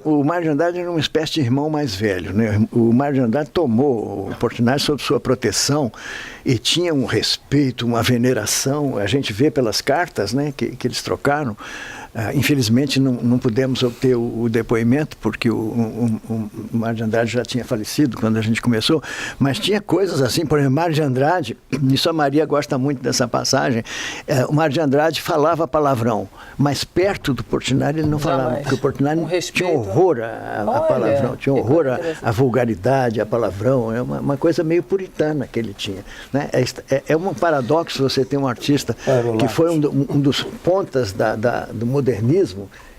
O Mário de Andrade era uma espécie de irmão mais velho, né? O Mário de Andrade tomou o Portinari sob sua proteção e tinha um respeito, uma veneração. A gente vê pelas cartas, né, que eles trocaram. Infelizmente não pudemos obter o depoimento, porque o Mário de Andrade já tinha falecido quando a gente começou, mas tinha coisas assim, por exemplo, Mário de Andrade, isso a Maria gosta muito dessa passagem, o Mário de Andrade falava palavrão, mas perto do Portinari ele não falava, porque o Portinari tinha horror a palavrão, tinha horror a vulgaridade, a palavrão, é uma coisa meio puritana que ele tinha, né? É um paradoxo você ter um artista que foi um dos pontas do modernismo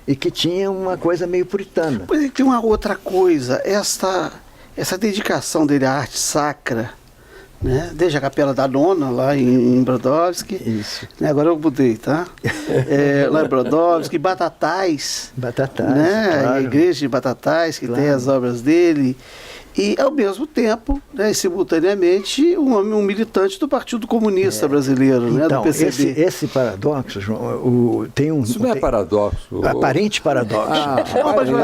e que tinha uma coisa meio puritana. Pois é, tem uma outra coisa, essa dedicação dele à arte sacra, né? Desde a Capela da Nona, lá em Brodowski. Isso. Agora eu mudei, tá? Lá em Brodowski, Batatais. Batatais, né? claro. A igreja de Batatais, que tem as obras dele. E, ao mesmo tempo, né, simultaneamente, um militante do Partido Comunista Brasileiro, né, então, do PCB. Esse paradoxo, João, tem um... Isso não é paradoxo. Aparente paradoxo.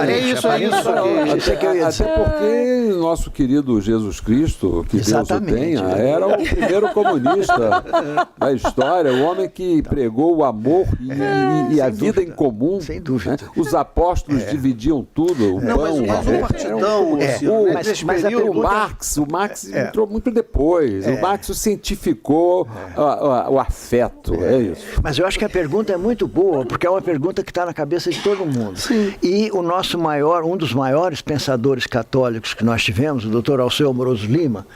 É isso. Até porque nosso querido Jesus Cristo, que Exatamente. Deus o tenha, era o primeiro comunista da história, o homem que pregou o amor e a vida em comum. Sem dúvida. Né? Os apóstolos dividiam tudo, o Não, pão, mas o partidão, Mas a o pergunta- Marx entrou muito depois. O Marx cientificou o afeto, é isso. Mas eu acho que a pergunta é muito boa, porque é uma pergunta que está na cabeça de todo mundo. Sim. E um dos maiores pensadores católicos que nós tivemos, o Dr. Alceu Amoroso Lima,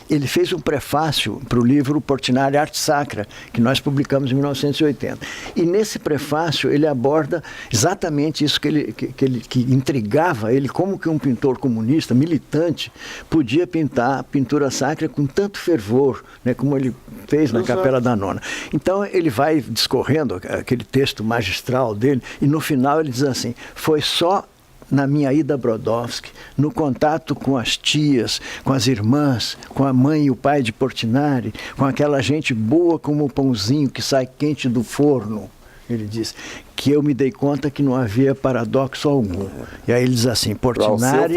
ele fez um prefácio para o livro Portinari Arte Sacra, que nós publicamos em 1980. E nesse prefácio ele aborda exatamente isso que intrigava ele, como que um pintor comunista, militante, podia pintar pintura sacra com tanto fervor, né, como ele fez na Capela da Nona. Então ele vai discorrendo aquele texto magistral dele, e no final ele diz assim: foi só na minha ida a Brodowski, no contato com as tias, com as irmãs, com a mãe e o pai de Portinari, com aquela gente boa como o pãozinho que sai quente do forno, ele diz, que eu me dei conta que não havia paradoxo algum. E aí ele diz assim: Portinari,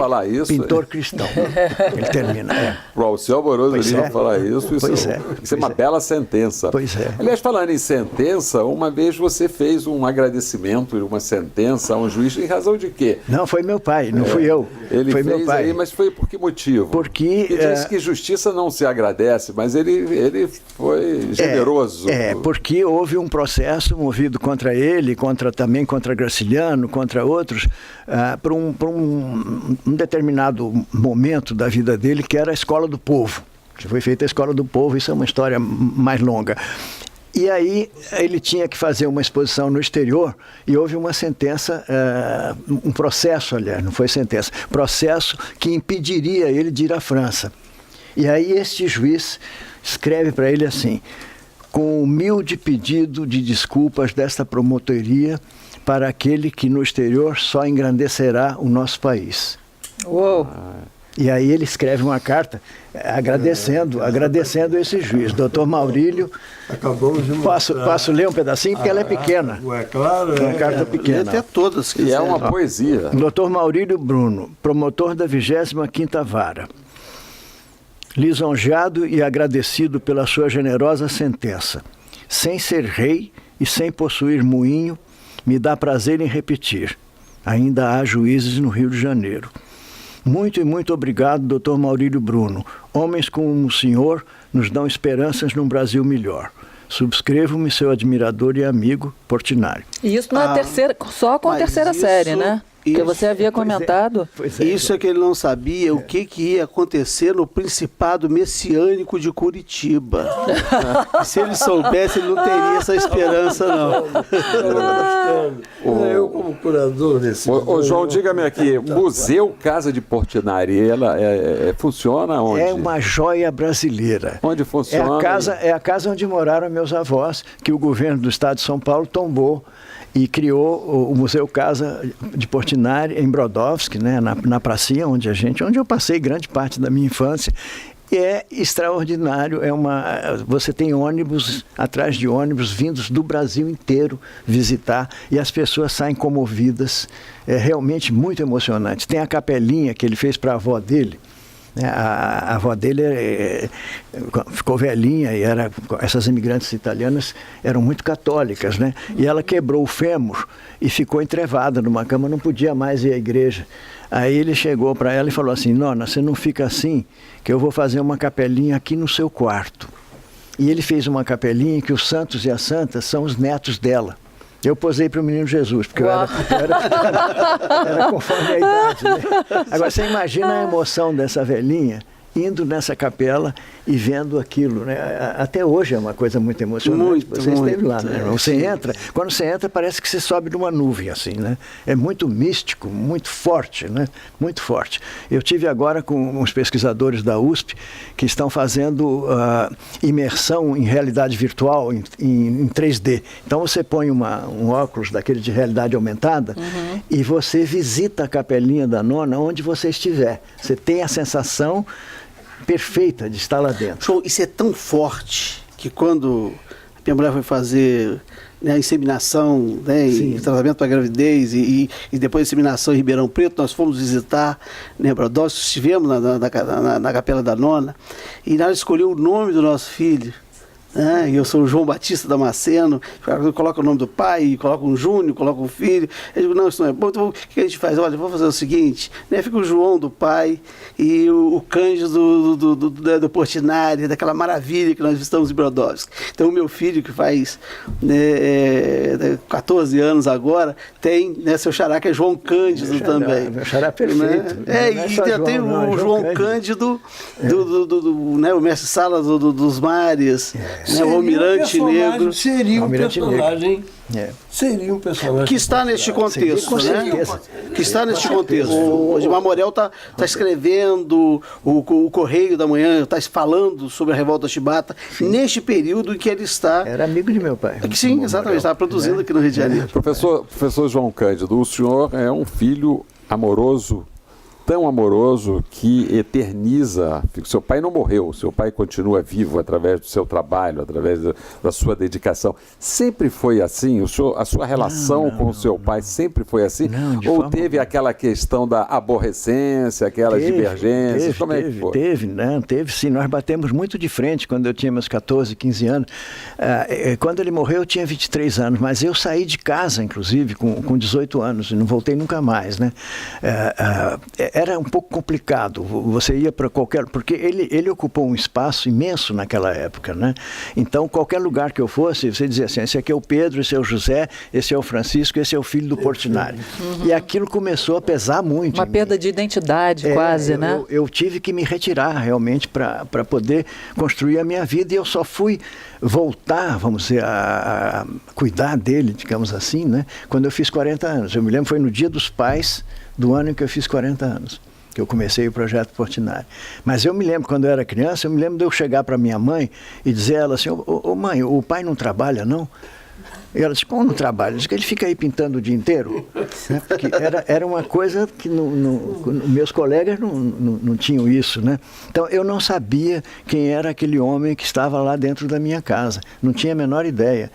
pintor cristão. Ele termina. Para o Alceu Amoroso Lima falar isso é uma bela sentença. Pois é. Aliás, falando em sentença, uma vez você fez um agradecimento, uma sentença a um juiz, em razão de quê? Não, foi meu pai, não fui eu. Ele foi fez meu pai. aí, mas foi por que motivo? Porque ele disse que justiça não se agradece, mas ele foi generoso. Porque houve um processo movido contra ele, também contra Graciliano, contra outros, por um determinado momento da vida dele, que era a Escola do Povo. Que foi feita a Escola do Povo, isso é uma história mais longa. E aí ele tinha que fazer uma exposição no exterior e houve uma sentença, um processo, aliás, não foi sentença, processo que impediria ele de ir à França. E aí este juiz escreve para ele assim: com humilde pedido de desculpas desta promotoria para aquele que no exterior só engrandecerá o nosso país. Uou! E aí ele escreve uma carta agradecendo esse juiz, Dr. Maurílio. Acabamos de mostrar. Posso ler um pedacinho, porque ela é pequena. É claro. É uma carta E pequena. até todas. E é uma poesia. Dr. Maurílio Bruno, promotor da 25ª Vara. Lisonjeado e agradecido pela sua generosa sentença. Sem ser rei e sem possuir moinho, me dá prazer em repetir. Ainda há juízes no Rio de Janeiro. Muito e muito obrigado, Dr. Maurílio Bruno. Homens como o senhor nos dão esperanças num Brasil melhor. Subscrevo-me, seu admirador e amigo, Portinari. E isso na terceira, só com a terceira série, né? Porque você havia comentado. Isso é que ele não sabia o que ia acontecer no Principado Messiânico de Curitiba. Se ele soubesse, ele não teria essa esperança, não. Eu, como curador desse... Ô, João, diga-me aqui, Museu Casa de Portinari, ela funciona onde? É uma joia brasileira. Onde funciona? É a casa onde moraram meus avós, que o governo do estado de São Paulo tombou e criou o Museu Casa de Portinari em Brodowski, né, na pracinha onde eu passei grande parte da minha infância. E é extraordinário, você tem ônibus atrás de ônibus vindos do Brasil inteiro visitar e as pessoas saem comovidas, é realmente muito emocionante. Tem a capelinha que ele fez para a avó dele. A avó dele ficou velhinha e essas imigrantes italianas eram muito católicas, né? E ela quebrou o fêmur e ficou entrevada numa cama, não podia mais ir à igreja. Aí ele chegou para ela e falou assim: Nona, você não fica assim, que eu vou fazer uma capelinha aqui no seu quarto. E ele fez uma capelinha que os santos e as santas são os netos dela. Eu posei para o Menino Jesus, porque eu era conforme a idade. Né? Agora, você imagina a emoção dessa velhinha indo nessa capela e vendo aquilo, né? Até hoje é uma coisa muito emocionante. Você esteve lá, né? Quando você entra, parece que você sobe numa nuvem, assim, né? É muito místico, muito forte, né? Muito forte. Eu tive agora com uns pesquisadores da USP que estão fazendo imersão em realidade virtual, em 3D. Então você põe um óculos daquele de realidade aumentada e você visita a capelinha da Nona onde você estiver. Você tem a sensação perfeita de estar lá dentro. Show, isso é tão forte que quando a minha mulher foi fazer, né, a inseminação, né, e tratamento para gravidez e depois a inseminação em Ribeirão Preto, nós fomos visitar, né, Brodowski, estivemos na Capela da Nona e nós escolheu o nome do nosso filho. né? E eu sou o João Batista Damasceno, coloca o nome do pai, coloca um Júnior, coloca um filho. Eu digo, não, isso não é bom. Então, o que a gente faz? Olha, vamos fazer o seguinte, né? Fica o João do pai e o Cândido do Portinari, daquela maravilha que nós estamos em Brodowski. Então, o meu filho, que faz 14 anos agora, tem, né, seu xará, que é João Cândido também. Meu xará perfeito. Né? E ainda tem o João Cândido, né, o mestre-sala dos mares, né, o Almirante Negro. Seria um personagem. Seria um personagem. Que está neste contexto, né? Que está neste contexto. O Odmar Morel está escrevendo, o Correio da Manhã está falando sobre a Revolta Chibata, neste período em que ele está. Era amigo de meu pai. Sim, exatamente, estava produzindo aqui no Rio de Janeiro. Professor João Cândido, o senhor é um filho amoroso, tão amoroso que eterniza. Seu pai não morreu, seu pai continua vivo através do seu trabalho, através da sua dedicação. Sempre foi assim? A sua relação com o seu pai sempre foi assim? Não, de ou forma teve aquela questão da aborrecência, aquelas divergências? Como é que foi? Teve sim. Nós batemos muito de frente quando eu tinha meus 14, 15 anos. Quando ele morreu, eu tinha 23 anos, mas eu saí de casa, inclusive, com 18 anos, e não voltei nunca mais, né? Era um pouco complicado, você ia para qualquer... Porque ele ocupou um espaço imenso naquela época, né? Então, qualquer lugar que eu fosse, você dizia assim, esse aqui é o Pedro, esse é o José, esse é o Francisco, esse é o filho do Portinari. E aquilo começou a pesar muito. Uma perda de identidade, quase, né? Eu tive que me retirar, realmente, para poder construir a minha vida, e eu só fui voltar, vamos dizer, a cuidar dele, digamos assim, né? Quando eu fiz 40 anos. Eu me lembro, foi no Dia dos Pais do ano em que eu fiz 40 anos, que eu comecei o projeto Portinari. Mas eu me lembro, quando eu era criança, eu me lembro de eu chegar para minha mãe e dizer a ela assim, ô mãe, o pai não trabalha, não? E ela disse, como não trabalha? Diz que ele fica aí pintando o dia inteiro. Né? Porque era uma coisa que meus colegas não tinham isso, né? Então, eu não sabia quem era aquele homem que estava lá dentro da minha casa. Não tinha a menor ideia.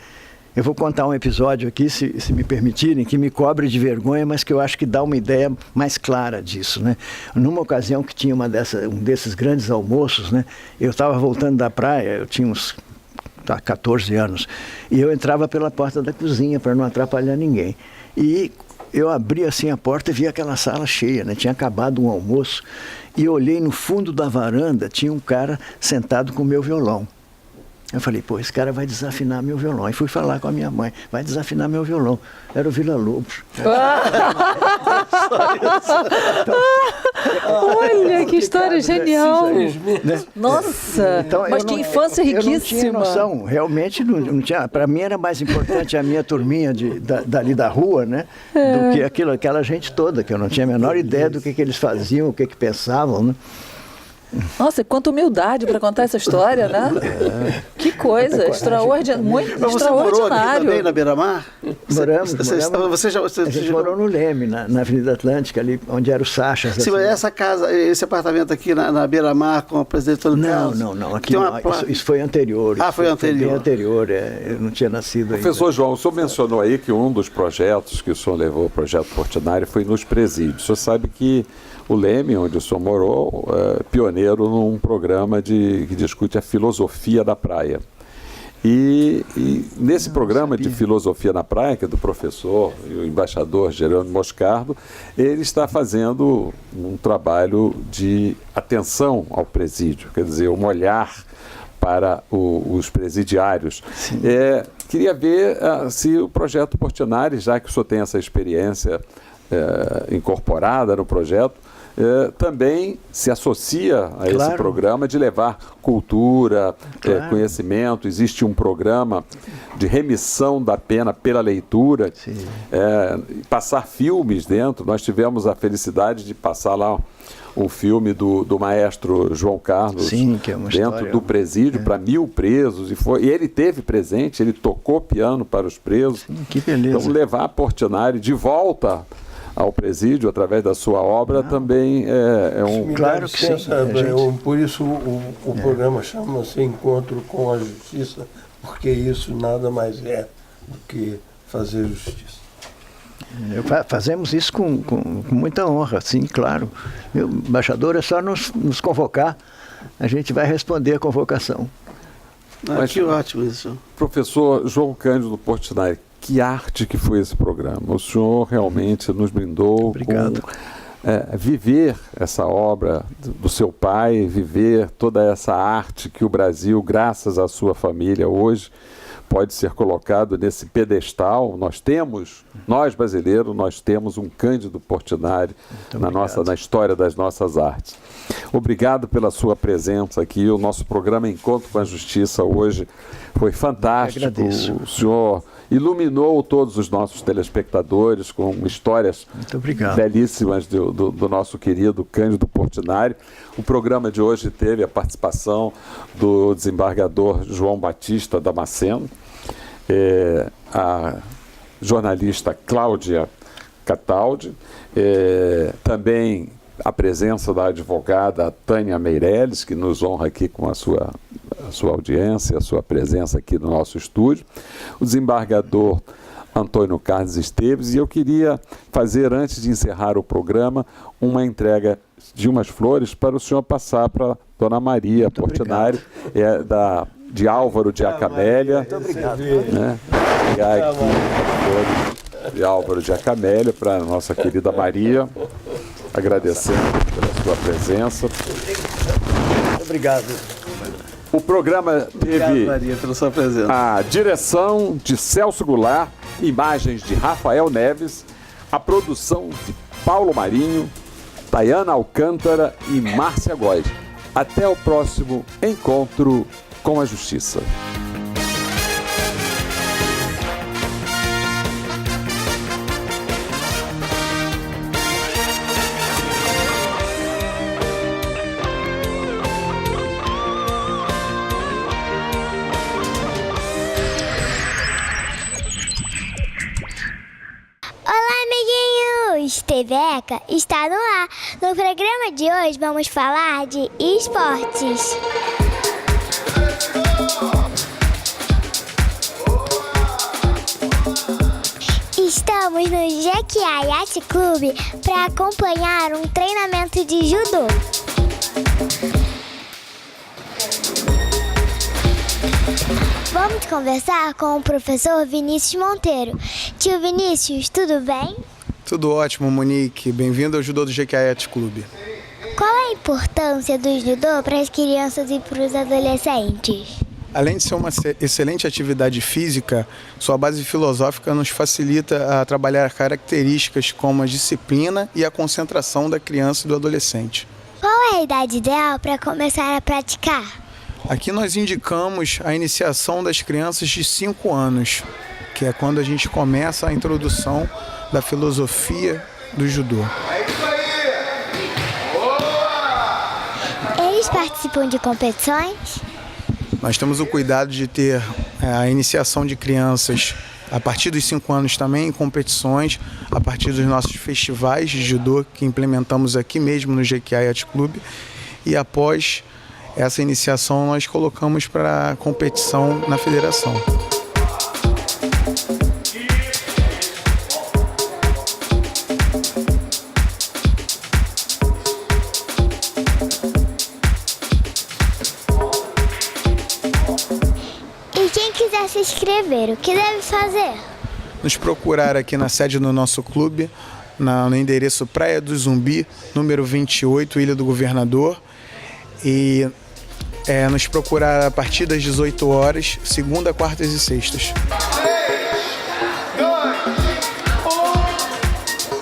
Eu vou contar um episódio aqui, se me permitirem, que me cobre de vergonha, mas que eu acho que dá uma ideia mais clara disso, né? Numa ocasião que tinha um desses grandes almoços, né? Eu estava voltando da praia, eu tinha uns 14 anos, e eu entrava pela porta da cozinha para não atrapalhar ninguém. E eu abri assim a porta e vi aquela sala cheia, né? Tinha acabado um almoço, e eu olhei no fundo da varanda, tinha um cara sentado com o meu violão. Eu falei, pô, esse cara vai desafinar meu violão. E fui falar com a minha mãe, vai desafinar meu violão. Era o Villa-Lobos. Olha, que história genial. Nossa, Então, mas que infância riquíssima. Eu não tinha noção, realmente não tinha. Para mim era mais importante a minha turminha dali da rua, né? Do que aquela gente toda, que eu não tinha a menor ideia do que eles faziam, o que pensavam, né? Nossa, quanta humildade para contar essa história, né? Que coisa, muito Mas você morou aqui extraordinário. também, na Beira-Mar? Moramos. A gente morou no Leme, na Avenida Atlântica, ali onde era o Sachas. Sim, mas essa casa, esse apartamento aqui na Beira-Mar com a presidente Antônio Carlos? Não. Aqui isso foi anterior. Foi anterior. Foi bem anterior, eu não tinha nascido ainda. Professor João, o senhor mencionou aí que um dos projetos que o senhor levou, o projeto Portinari, foi nos presídios. O senhor sabe que o Leme, onde o senhor morou, é pioneiro num programa que discute a filosofia da praia. E nesse programa de filosofia na praia, que é do professor e o embaixador Jerônimo Moscardo, ele está fazendo um trabalho de atenção ao presídio, quer dizer, um olhar para os presidiários. Queria ver se o projeto Portinari, já que o senhor tem essa experiência incorporada no projeto, também se associa a esse programa de levar cultura, conhecimento. Existe um programa de remissão da pena pela leitura, passar filmes dentro. Nós tivemos a felicidade de passar lá um filme do maestro João Carlos, que é uma dentro história, do presídio, para 1000 presos, e ele teve presente, ele tocou piano para os presos. Sim, que beleza. Então, levar Portinari de volta ao presídio, através da sua obra, também é um... Claro que sim. Por isso o programa chama-se Encontro com a Justiça, porque isso nada mais é do que fazer justiça. Fazemos isso com muita honra, sim, claro. Meu embaixador, é só nos convocar, a gente vai responder a convocação. Mas, que ótimo isso. professor João Cândido Portinari, que arte que foi esse programa. O senhor realmente nos brindou Obrigado. com viver essa obra do seu pai, viver toda essa arte que o Brasil, graças à sua família, hoje pode ser colocado nesse pedestal. Nós brasileiros, nós temos um Cândido Portinari na história das nossas artes. Obrigado pela sua presença aqui. O nosso programa Encontro com a Justiça hoje foi fantástico. Agradeço. O senhor iluminou todos os nossos telespectadores com histórias belíssimas do nosso querido Cândido Portinari. O programa de hoje teve a participação do desembargador João Batista Damasceno, a jornalista Cláudia Cataldi, também a presença da advogada Tânia Meirelles, que nos honra aqui com a sua audiência, a sua presença aqui no nosso estúdio, o desembargador Antônio Carlos Esteves, e eu queria fazer, antes de encerrar o programa, uma entrega de umas flores para o senhor passar para Dona Maria Portinari, de Álvaro de Acamélia. Muito obrigado. Pegar aqui flores de Álvaro de Acamélia para a nossa querida Maria, agradecendo pela sua presença. Muito obrigado. O programa teve Maria, pela sua presença. a direção de Celso Goulart, imagens de Rafael Neves, a produção de Paulo Marinho, Tayana Alcântara e Márcia Góes. Até o próximo Encontro com a Justiça. TV ECA está no ar. No programa de hoje vamos falar de esportes. Estamos no Jequiá Yacht Club para acompanhar um treinamento de judô. Vamos conversar com o professor Vinícius Monteiro. Tio Vinícius, tudo bem? Tudo ótimo, Monique. Bem-vindo ao Judô do Jequiá Yacht Club. Qual é a importância do judô para as crianças e para os adolescentes? Além de ser uma excelente atividade física, sua base filosófica nos facilita a trabalhar características como a disciplina e a concentração da criança e do adolescente. Qual é a idade ideal para começar a praticar? Aqui nós indicamos a iniciação das crianças de 5 anos, que é quando a gente começa a introdução da filosofia do judô. Eles participam de competições? Nós temos o cuidado de ter a iniciação de crianças a partir dos 5 anos também em competições, a partir dos nossos festivais de judô que implementamos aqui mesmo no Jequiá Yacht Club, e após essa iniciação nós colocamos para competição na federação. Se inscrever, o que deve fazer? Nos procurar aqui na sede do nosso clube, no endereço Praia do Zumbi, número 28, Ilha do Governador, e nos procurar a partir das 18 horas, segunda, quartas e sextas. 3, 2,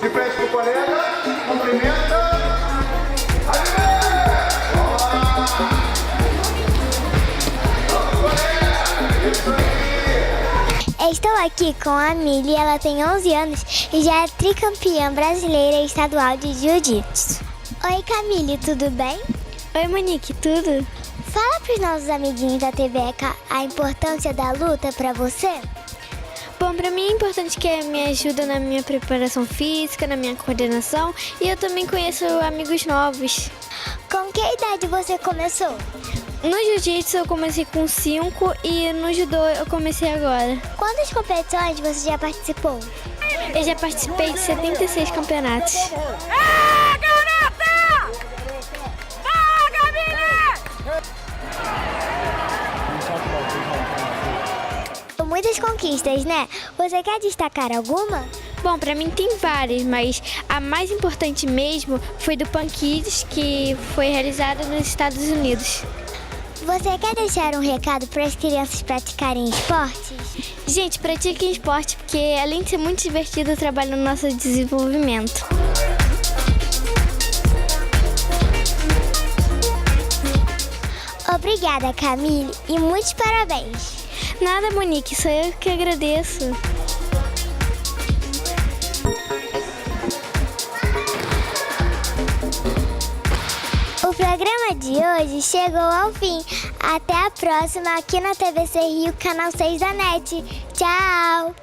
1, de frente pro colega, cumprimenta. Estou aqui com a Mili, ela tem 11 anos e já é tricampeã brasileira e estadual de jiu-jitsu. Oi Camille, tudo bem? Oi Monique, tudo? Fala para os nossos amiguinhos da TV ECA a importância da luta para você. Bom, para mim é importante que me ajuda na minha preparação física, na minha coordenação, e eu também conheço amigos novos. Com que idade você começou? No jiu-jitsu eu comecei com 5 e no judô eu comecei agora. Quantas competições você já participou? Eu já participei de 76 campeonatos. Garota! Vai, Gabi! Muitas conquistas, né? Você quer destacar alguma? Bom, pra mim tem várias, mas a mais importante mesmo foi do Pan Kids, que foi realizada nos Estados Unidos. Você quer deixar um recado para as crianças praticarem esportes? Gente, pratiquem esporte, porque além de ser muito divertido, trabalha no nosso desenvolvimento. Obrigada, Camille, e muitos parabéns. Nada, Monique, sou eu que agradeço. O programa de hoje chegou ao fim. Até a próxima aqui na TVC Rio, canal 6 da NET. Tchau!